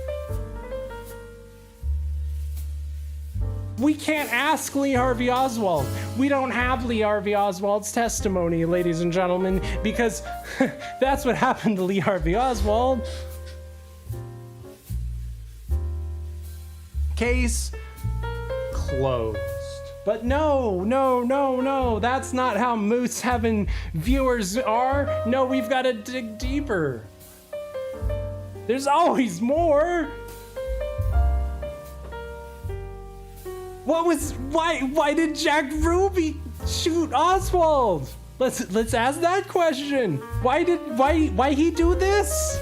We can't ask Lee Harvey Oswald. We don't have Lee Harvey Oswald's testimony, ladies and gentlemen, because that's what happened to Lee Harvey Oswald. Case closed. But no, that's not how Moose Heaven viewers are. No, we've got to dig deeper. There's always more. Why did Jack Ruby shoot Oswald? Let's ask that question. Why he do this?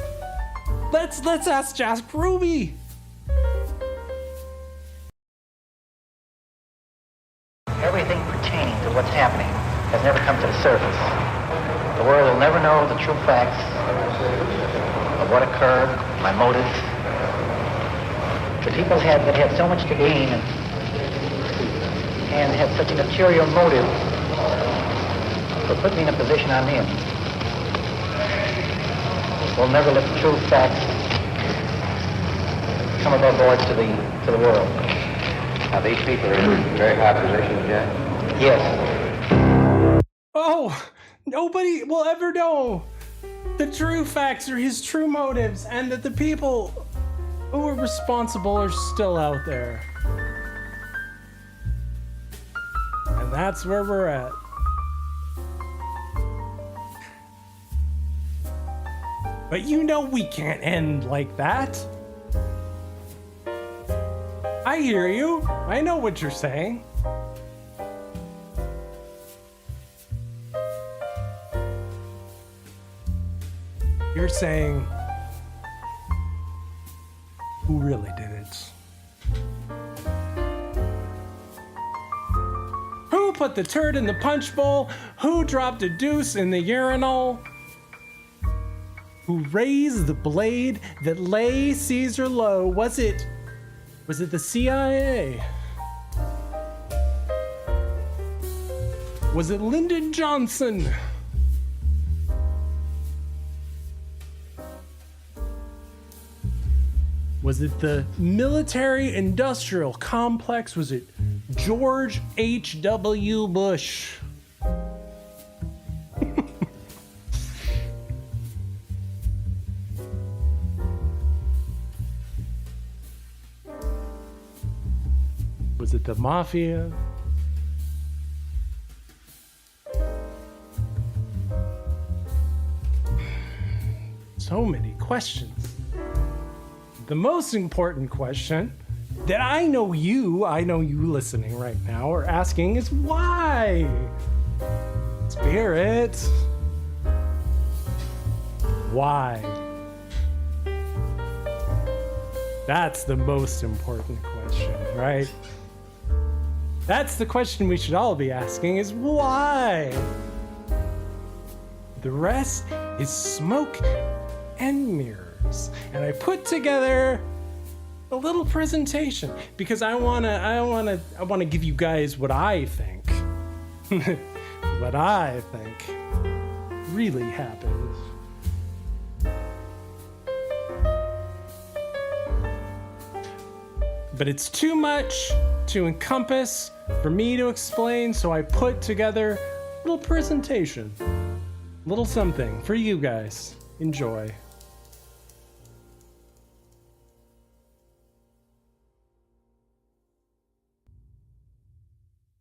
Let's ask Jack Ruby. Everything pertaining to what's happening has never come to the surface. The world will never know the true facts of what occurred, my motives. The people that had so much to gain and had such an ulterior motive for putting me in a position I'm in will never let the true facts come above board to the world. Now, these people are in very high positions, Jack? Yes. Oh, nobody will ever know the true facts or his true motives, and that the people who are responsible are still out there. And that's where we're at. But you know we can't end like that. I hear you. I know what you're saying. You're saying, who really did it? Who put the turd in the punch bowl? Who dropped a deuce in the urinal? Who raised the blade that lay Caesar low? Was it the CIA? Was it Lyndon Johnson? Was it the military-industrial complex? Was it George H.W. Bush? Was it the mafia? So many questions. The most important question that I know you listening right now are asking is why? Spirit. Why? That's the most important question, right? That's the question we should all be asking, is why? The rest is smoke and mirrors. And I put together a little presentation because I wanna give you guys what I think. What I think really happened. But it's too much to encompass for me to explain, so I put together a little presentation, a little something for you guys. Enjoy.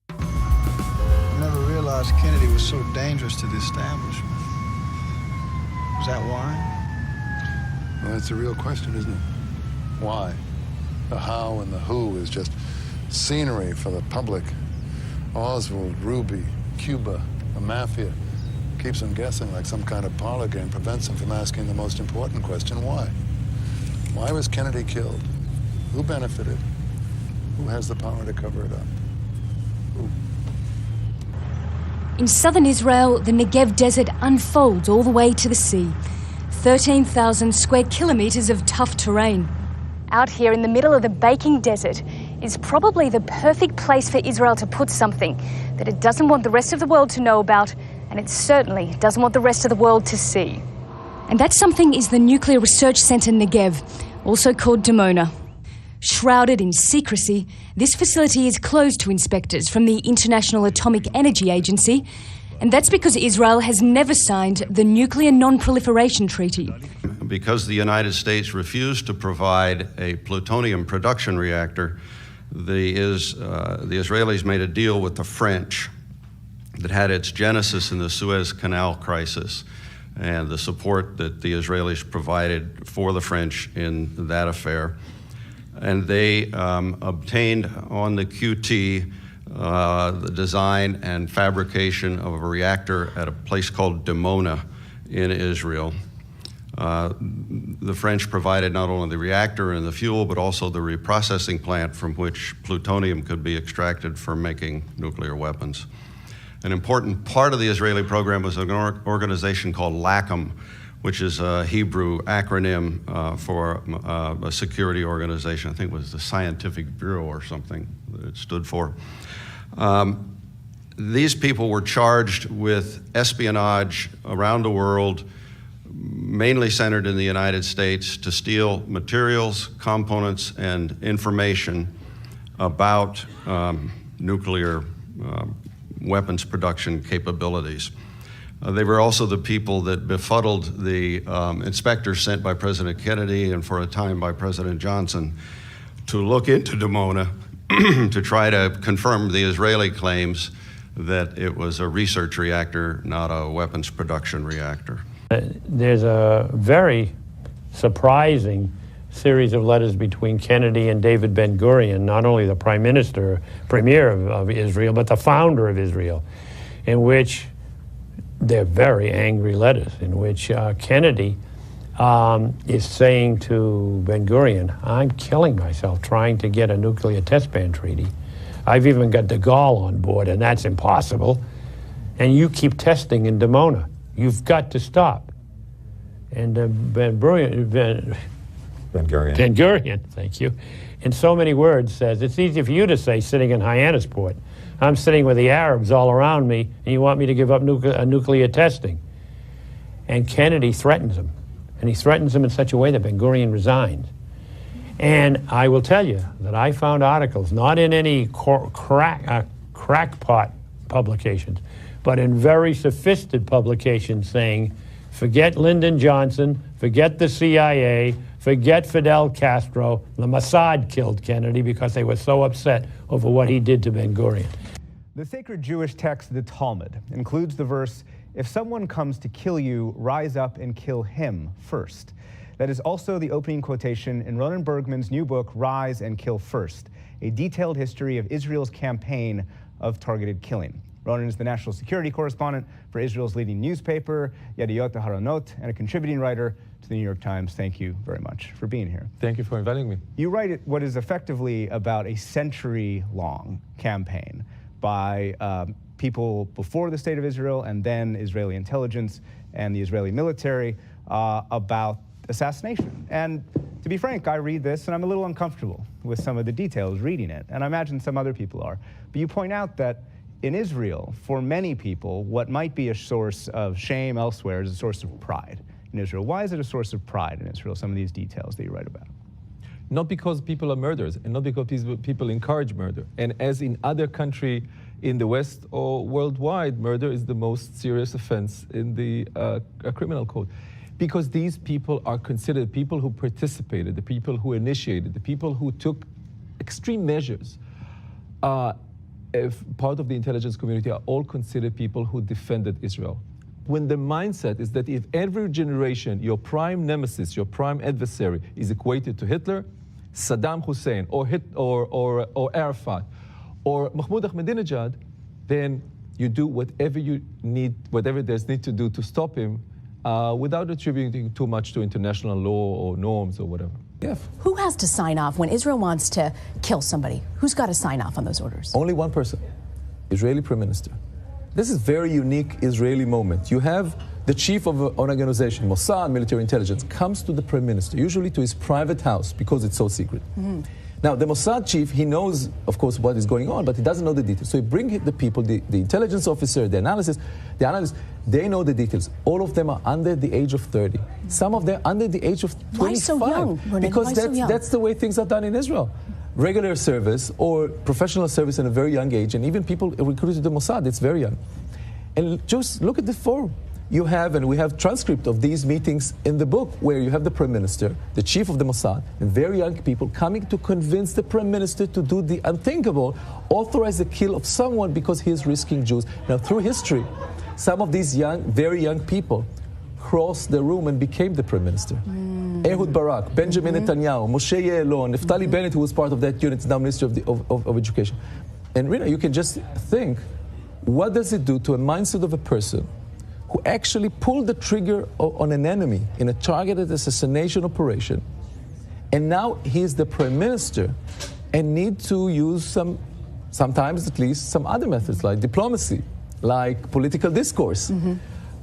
I never realized Kennedy was so dangerous to the establishment. Was that why? Well, that's a real question, isn't it? Why? The how and the who is just scenery for the public. Oswald, Ruby, Cuba, the mafia. Keeps them guessing like some kind of parlor game, prevents them from asking the most important question, why? Why was Kennedy killed? Who benefited? Who has the power to cover it up? Who? In southern Israel, the Negev desert unfolds all the way to the sea. 13,000 square kilometers of tough terrain. Out here in the middle of the baking desert is probably the perfect place for Israel to put something that it doesn't want the rest of the world to know about, and it certainly doesn't want the rest of the world to see. And that something is the Nuclear Research Center Negev, also called Dimona. Shrouded in secrecy, this facility is closed to inspectors from the International Atomic Energy Agency, and that's because Israel has never signed the Nuclear Non-Proliferation Treaty. Because the United States refused to provide a plutonium production reactor, the Israelis made a deal with the French that had its genesis in the Suez Canal crisis and the support that the Israelis provided for the French in that affair. And they obtained on the QT the design and fabrication of a reactor at a place called Dimona in Israel. The French provided not only the reactor and the fuel, but also the reprocessing plant from which plutonium could be extracted for making nuclear weapons. An important part of the Israeli program was an organization called LACM, which is a Hebrew acronym for a security organization. I think it was the Scientific Bureau or something that it stood for. These people were charged with espionage around the world, mainly centered in the United States, to steal materials, components, and information about nuclear weapons production capabilities. They were also the people that befuddled the inspectors sent by President Kennedy and for a time by President Johnson to look into Dimona to try to confirm the Israeli claims that it was a research reactor, not a weapons production reactor. There's a very surprising series of letters between Kennedy and David Ben-Gurion, not only the premier of Israel, but the founder of Israel, in which they're very angry letters, in which Kennedy is saying to Ben-Gurion, I'm killing myself trying to get a nuclear test ban treaty. I've even got de Gaulle on board, and that's impossible. And you keep testing in Dimona. You've got to stop. And Ben-Gurion, thank you, in so many words says, it's easy for you to say sitting in Hyannisport. I'm sitting with the Arabs all around me, and you want me to give up nuclear testing. And Kennedy threatens him. And he threatens him in such a way that Ben-Gurion resigns. And I will tell you that I found articles, not in any crackpot publications, but in very sophisticated publications saying, forget Lyndon Johnson, forget the CIA, forget Fidel Castro. The Mossad killed Kennedy because they were so upset over what he did to Ben-Gurion. The sacred Jewish text, the Talmud, includes the verse, if someone comes to kill you, rise up and kill him first. That is also the opening quotation in Ronan Bergman's new book, Rise and Kill First, a detailed history of Israel's campaign of targeted killing. Ronan is the national security correspondent for Israel's leading newspaper, Yediot Aharonot, and a contributing writer to the New York Times. Thank you very much for being here. Thank you for inviting me. You write what is effectively about a century-long campaign by people before the State of Israel and then Israeli intelligence and the Israeli military about assassination. And to be frank, I read this and I'm a little uncomfortable with some of the details reading it, and I imagine some other people are. But you point out that in Israel, for many people, what might be a source of shame elsewhere is a source of pride in Israel. Why is it a source of pride in Israel, some of these details that you write about? Not because people are murderers and not because people encourage murder. And as in other countries in the West or worldwide, murder is the most serious offense in the criminal code. Because these people are considered people who participated, the people who initiated, the people who took extreme measures. If part of the intelligence community are all considered people who defended Israel. When the mindset is that if every generation your prime nemesis, your prime adversary is equated to Hitler, Saddam Hussein, or Arafat, or Mahmoud Ahmadinejad, then you do whatever you need, whatever there's need to do to stop him, without attributing too much to international law or norms or whatever. Yeah. Who has to sign off when Israel wants to kill somebody? Who's got to sign off on those orders? Only one person, Israeli Prime Minister. This is a very unique Israeli moment. You have the chief of an organization, Mossad, military intelligence, comes to the Prime Minister, usually to his private house because it's so secret. Mm-hmm. Now, the Mossad chief, he knows, of course, what is going on, but he doesn't know the details. So he brings the people, the intelligence officer, the analysts, they know the details. All of them are under the age of 30. Some of them under the age of 25. Why so young, Ronan? Because that's the way things are done in Israel. Regular service or professional service in a very young age, and even people recruited to the Mossad, it's very young. And just look at the forum. You have, and we have transcript of these meetings in the book, where you have the Prime Minister, the chief of the Mossad, and very young people coming to convince the Prime Minister to do the unthinkable, authorize the kill of someone because he is risking Jews. Now, through history, some of these young, very young people crossed the room and became the Prime Minister. Ehud Barak, Benjamin Netanyahu, Moshe Ya'alon, Naftali Bennett, who was part of that unit, is now Minister of Education. And Rina, you can just think, what does it do to a mindset of a person who actually pulled the trigger on an enemy in a targeted assassination operation, and now he's the Prime Minister and need to use sometimes at least, some other methods like diplomacy, like political discourse. Mm-hmm.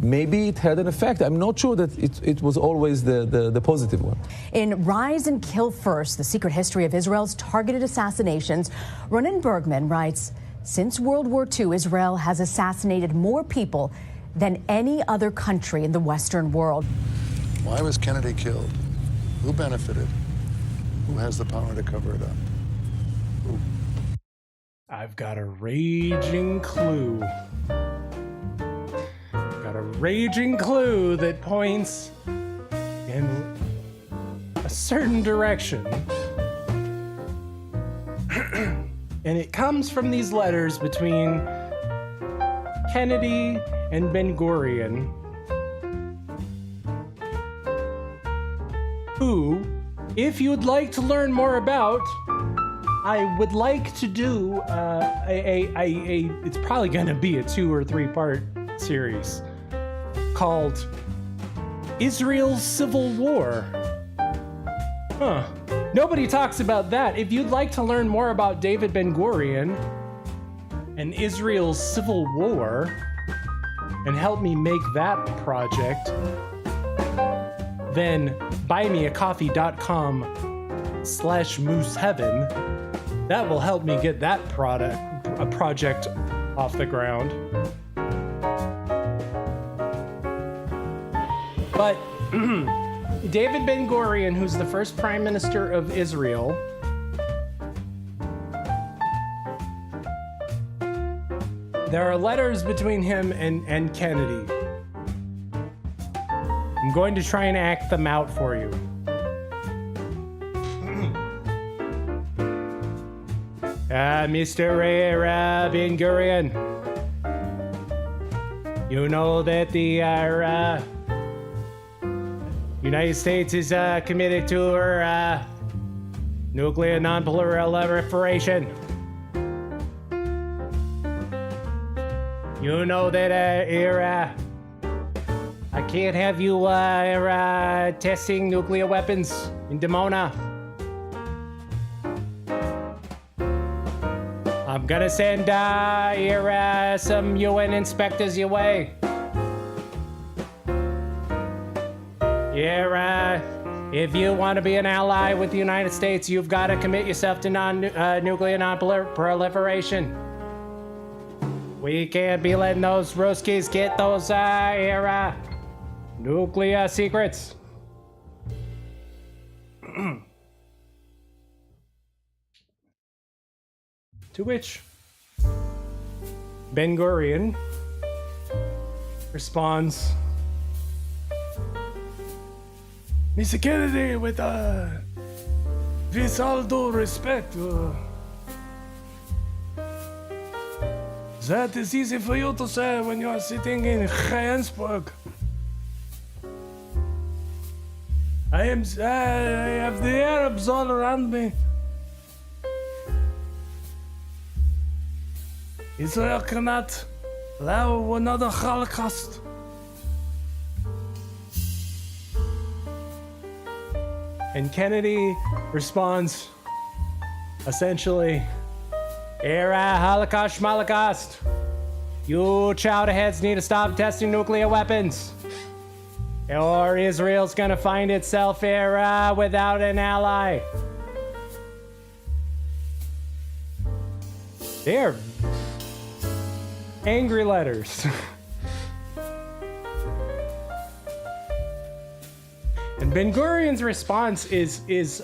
Maybe it had an effect. I'm not sure that it was always the positive one. In Rise and Kill First, The Secret History of Israel's Targeted Assassinations, Ronan Bergman writes, since World War II, Israel has assassinated more people than any other country in the Western world. Why was Kennedy killed? Who benefited? Who has the power to cover it up? Who? I've got a raging clue. That points in a certain direction. And it comes from these letters between Kennedy and Ben-Gurion, who, if you'd like to learn more about, I would like to do it's probably going to be a 2 or 3 part series called Israel's Civil War. Nobody talks about that. If you'd like to learn more about David Ben-Gurion and Israel's Civil War and help me make that project, then buymeacoffee.com/mooseheaven. That will help me get that project off the ground. But David Ben-Gurion, who's the first prime minister of Israel, there are letters between him and Kennedy. I'm going to try and act them out for you. Mr. Ben-Gurion, you know that the United States is committed to nuclear non-proliferation. You know that I can't have you testing nuclear weapons in Dimona. I'm gonna send some UN inspectors your way. If you want to be an ally with the United States, you've got to commit yourself to nuclear non-proliferation. We can't be letting those Ruskies get those nuclear secrets. To which Ben-Gurion responds, Mr. Kennedy, with all due respect, that is easy for you to say when you are sitting in Johannesburg. I have the Arabs all around me. Israel cannot allow another Holocaust. And Kennedy responds, essentially, Holocaust. You chowder heads need to stop testing nuclear weapons, or Israel's gonna find itself without an ally. They're angry letters. And Ben-Gurion's response is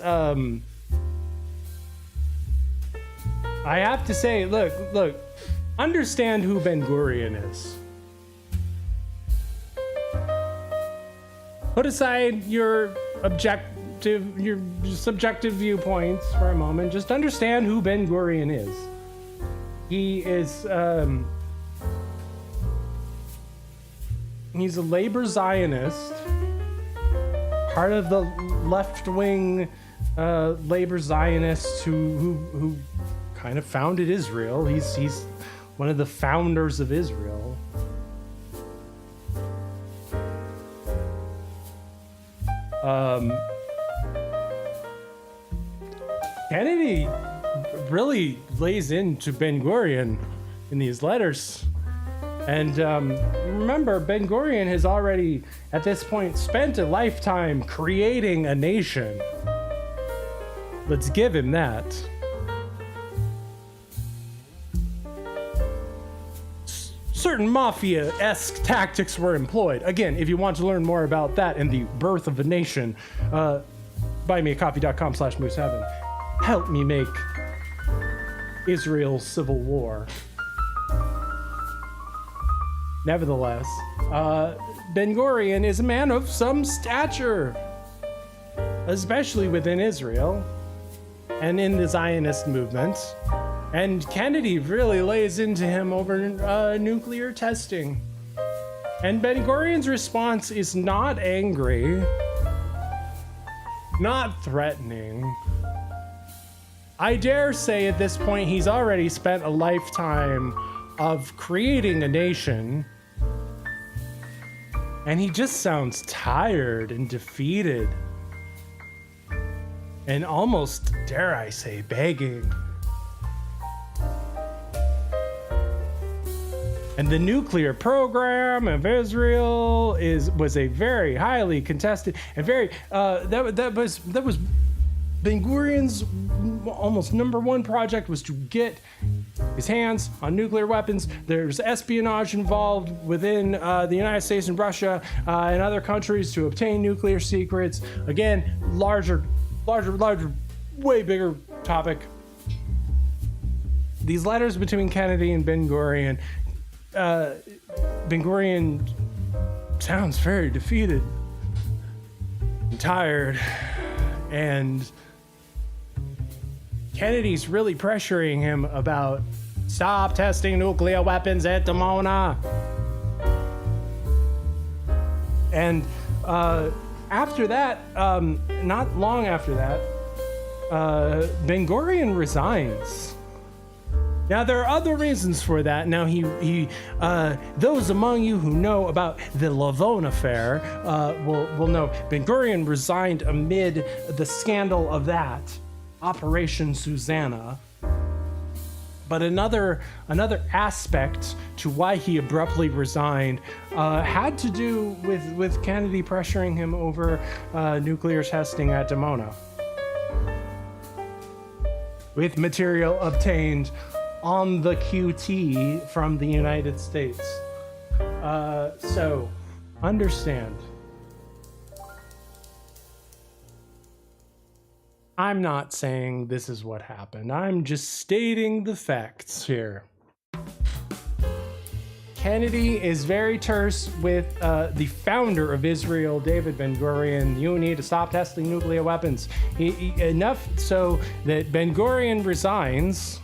I have to say, look, understand who Ben-Gurion is. Put aside your subjective viewpoints for a moment. Just understand who Ben-Gurion is. He is, he's a labor Zionist, part of the left-wing labor Zionists who kind of founded Israel. He's one of the founders of Israel. Kennedy really lays into Ben-Gurion in these letters. And remember, Ben-Gurion has already, at this point, spent a lifetime creating a nation. Let's give him that. Certain mafia-esque tactics were employed. Again, if you want to learn more about that and the birth of a nation, buymeacoffee.com/moose7. Help me make Israel's civil war. Nevertheless, Ben-Gurion is a man of some stature, especially within Israel and in the Zionist movement. And Kennedy really lays into him over nuclear testing. And Ben-Gurion's response is not angry, not threatening. I dare say at this point he's already spent a lifetime of creating a nation, and he just sounds tired and defeated and almost, dare I say, begging. And the nuclear program of Israel was a very highly contested and very that was Ben-Gurion's almost number one project, was to get his hands on nuclear weapons. There's espionage involved within the United States and Russia and other countries to obtain nuclear secrets. Again, larger, way bigger topic. These letters between Kennedy and Ben-Gurion, Ben-Gurion sounds very defeated and tired, and Kennedy's really pressuring him about stop testing nuclear weapons at Dimona. And after that, not long after that, Ben-Gurion resigns. Now, there are other reasons for that. Now, those among you who know about the Lavon affair will know Ben-Gurion resigned amid the scandal of that, Operation Susanna. But another aspect to why he abruptly resigned had to do with Kennedy pressuring him over nuclear testing at Dimona, with material obtained on the QT from the United States. So, understand. I'm not saying this is what happened. I'm just stating the facts here. Kennedy is very terse with the founder of Israel, David Ben-Gurion. You need to stop testing nuclear weapons. Enough so that Ben-Gurion resigns.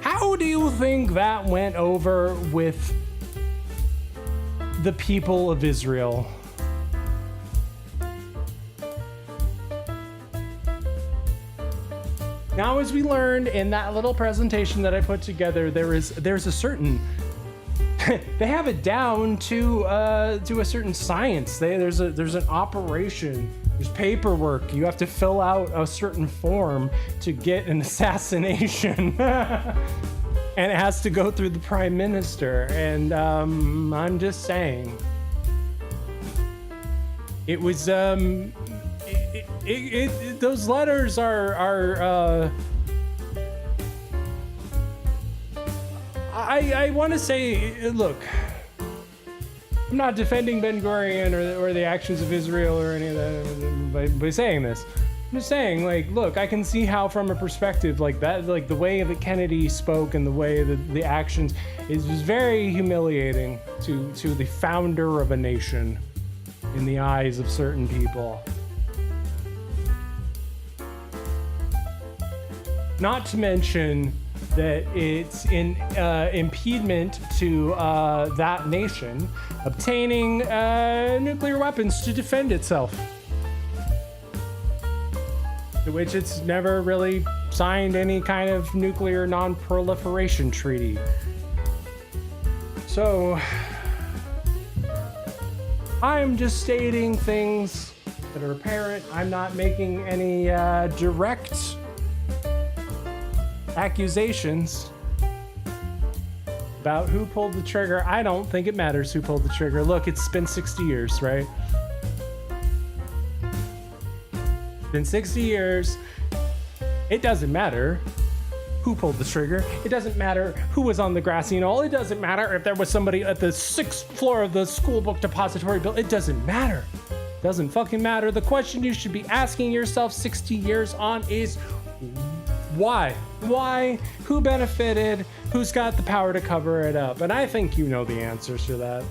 How do you think that went over with the people of Israel? Now, as we learned in that little presentation that I put together, there's a certain they have it down to a certain science. There's an operation. There's paperwork. You have to fill out a certain form to get an assassination, and it has to go through the prime minister. And I'm just saying, it was those letters are I want to say, look, I'm not defending Ben-Gurion or the actions of Israel or any of that by saying this. I'm just saying, like, look, I can see how from a perspective like that, like the way that Kennedy spoke and the way that the actions was very humiliating to the founder of a nation in the eyes of certain people. Not to mention that it's in impediment to that nation obtaining nuclear weapons to defend itself, which it's never really signed any kind of nuclear non-proliferation treaty. So I'm just stating things that are apparent. I'm not making any direct accusations about who pulled the trigger. I don't think it matters who pulled the trigger. Look, it's been 60 years, right? It's been 60 years. It doesn't matter who pulled the trigger. It doesn't matter who was on the grassy knoll. It doesn't matter if there was somebody at the 6th floor of the school book depository building. It doesn't matter. It doesn't fucking matter. The question you should be asking yourself 60 years on is why? Why? Who benefited? Who's got the power to cover it up? And I think you know the answers to that.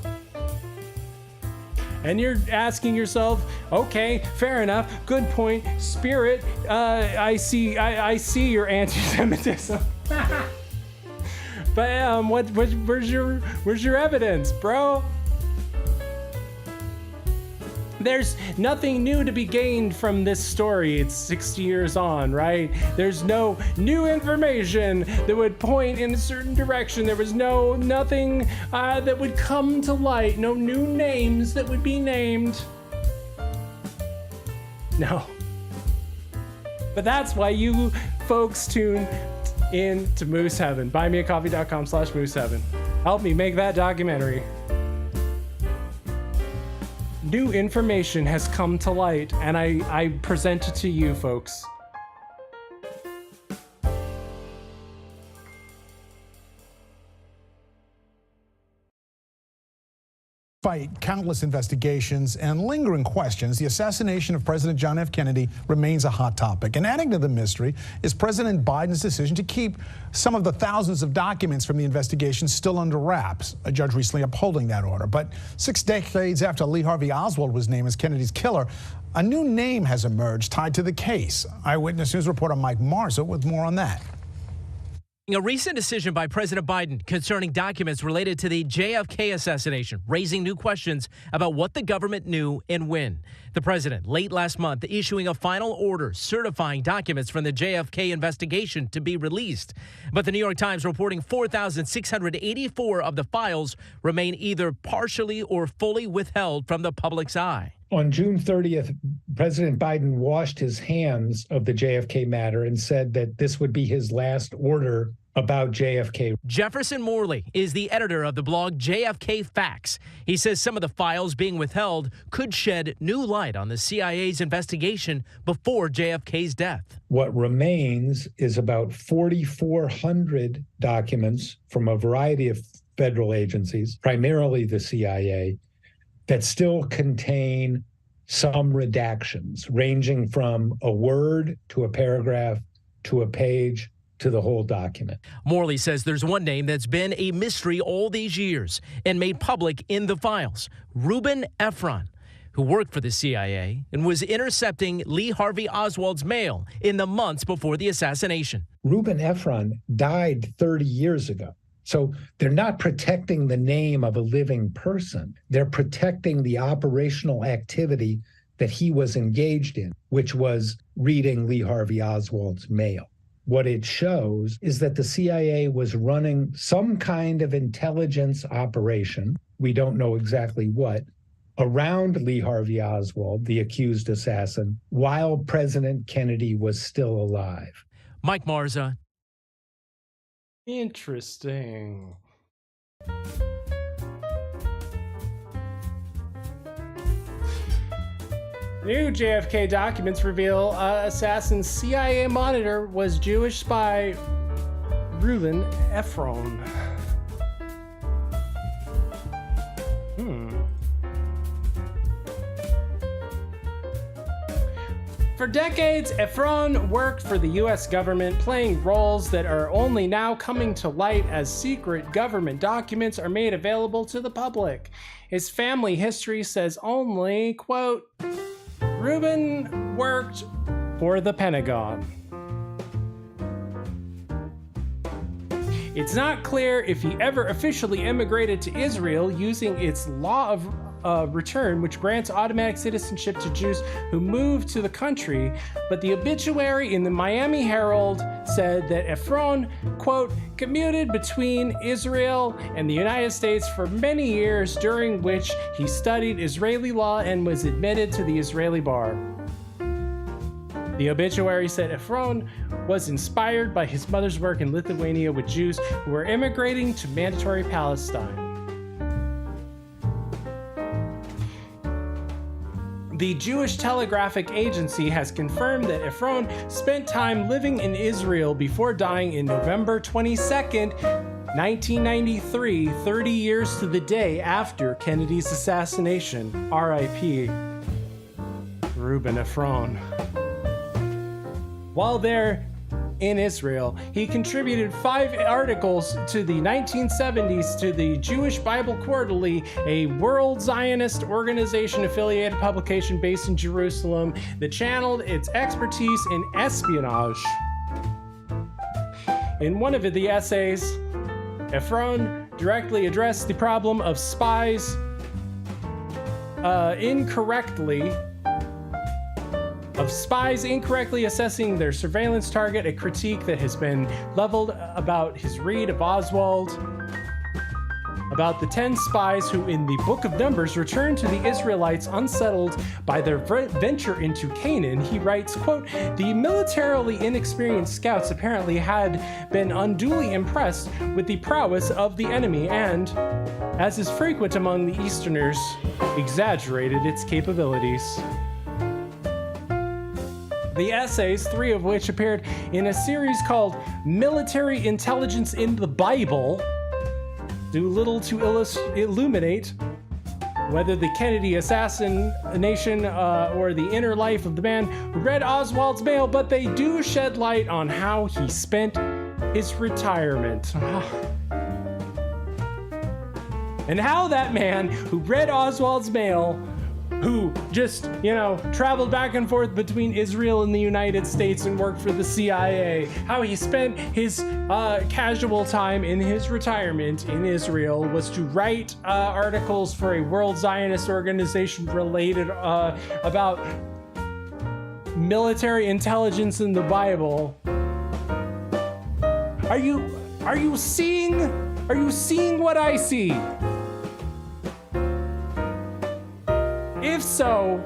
And you're asking yourself, okay, fair enough, good point, Spirit. I see your anti-Semitism. But where's your evidence, bro? There's nothing new to be gained from this story. It's 60 years on, right? There's no new information that would point in a certain direction. There was nothing that would come to light. No new names that would be named. No. But that's why you folks tune in to Moose Heaven. BuyMeACoffee.com/MooseHeaven. Help me make that documentary. New information has come to light, and I present it to you folks. Despite countless investigations and lingering questions, the assassination of President John F. Kennedy remains a hot topic. And adding to the mystery is President Biden's decision to keep some of the thousands of documents from the investigation still under wraps, a judge recently upholding that order. But 6 decades after Lee Harvey Oswald was named as Kennedy's killer, a new name has emerged tied to the case. Eyewitness News reporter Mike Marza with more on that. A recent decision by President Biden concerning documents related to the JFK assassination, raising new questions about what the government knew and when. The president, late last month, issuing a final order certifying documents from the JFK investigation to be released. But the New York Times reporting 4,684 of the files remain either partially or fully withheld from the public's eye. On June 30th, President Biden washed his hands of the JFK matter and said that this would be his last order about JFK. Jefferson Morley is the editor of the blog JFK Facts. He says some of the files being withheld could shed new light on the CIA's investigation before JFK's death. What remains is about 4,400 documents from a variety of federal agencies, primarily the CIA, that still contain some redactions, ranging from a word to a paragraph to a page to the whole document. Morley says there's one name that's been a mystery all these years and made public in the files: Reuben Efron, who worked for the CIA and was intercepting Lee Harvey Oswald's mail in the months before the assassination. Reuben Efron died 30 years ago. So they're not protecting the name of a living person. They're protecting the operational activity that he was engaged in, which was reading Lee Harvey Oswald's mail. What it shows is that the CIA was running some kind of intelligence operation, we don't know exactly what, around Lee Harvey Oswald, the accused assassin, while President Kennedy was still alive. Mike Marza. Interesting. New JFK documents reveal assassin's CIA monitor was Jewish spy Reuben Efron. For decades, Efron worked for the U.S. government, playing roles that are only now coming to light as secret government documents are made available to the public. His family history says only, quote, Reuben worked for the Pentagon. It's not clear if he ever officially immigrated to Israel using its law of return, which grants automatic citizenship to Jews who move to the country, but the obituary in the Miami Herald said that Efron, quote, commuted between Israel and the United States for many years, during which he studied Israeli law and was admitted to the Israeli bar. The obituary said Efron was inspired by his mother's work in Lithuania with Jews who were immigrating to mandatory Palestine. The Jewish Telegraphic Agency has confirmed that Efron spent time living in Israel before dying in November 22nd, 1993, 30 years to the day after Kennedy's assassination. R.I.P. Reuben Efron. While there in Israel, he contributed 5 articles to the 1970s to the Jewish Bible Quarterly, a world Zionist organization affiliated publication based in Jerusalem that channeled its expertise in espionage. In one of the essays, Efron directly addressed the problem of spies incorrectly assessing their surveillance target, a critique that has been leveled about his read of Oswald, about the 10 spies who in the Book of Numbers returned to the Israelites unsettled by their venture into Canaan. He writes, quote, the militarily inexperienced scouts apparently had been unduly impressed with the prowess of the enemy and, as is frequent among the Easterners, exaggerated its capabilities. The essays, 3 of which appeared in a series called Military Intelligence in the Bible, do little to illuminate whether the Kennedy assassination or the inner life of the man who read Oswald's mail, but they do shed light on how he spent his retirement. And how that man who read Oswald's mail who just, traveled back and forth between Israel and the United States and worked for the CIA. How he spent his casual time in his retirement in Israel was to write articles for a World Zionist organization related about military intelligence in the Bible. Are you seeing what I see? If so,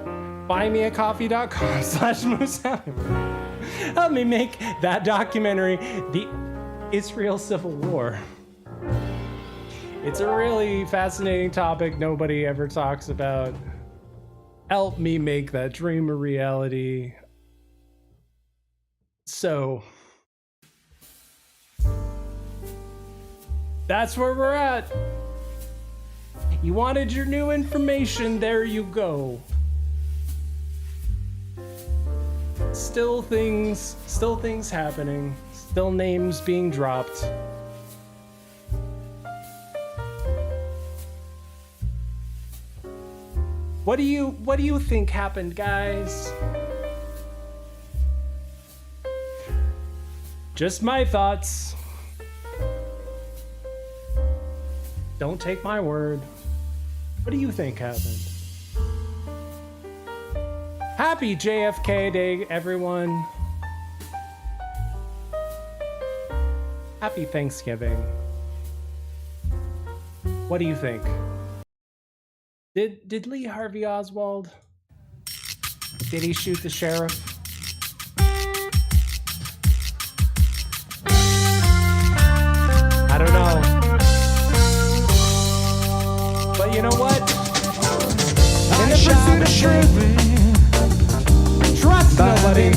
buymeacoffee.com/Moose. Help me make that documentary, The Israel Civil War. It's a really fascinating topic nobody ever talks about. Help me make that dream a reality. So, that's where we're at. You wanted your new information, there you go. Still things happening, still names being dropped. What do you think happened, guys? Just my thoughts. Don't take my word. What do you think happened? Happy JFK Day, everyone. Happy Thanksgiving. What do you think? Did Lee Harvey Oswald? Did he shoot the sheriff? I don't know. But you know what? In the pursuit of truth, trust nobody.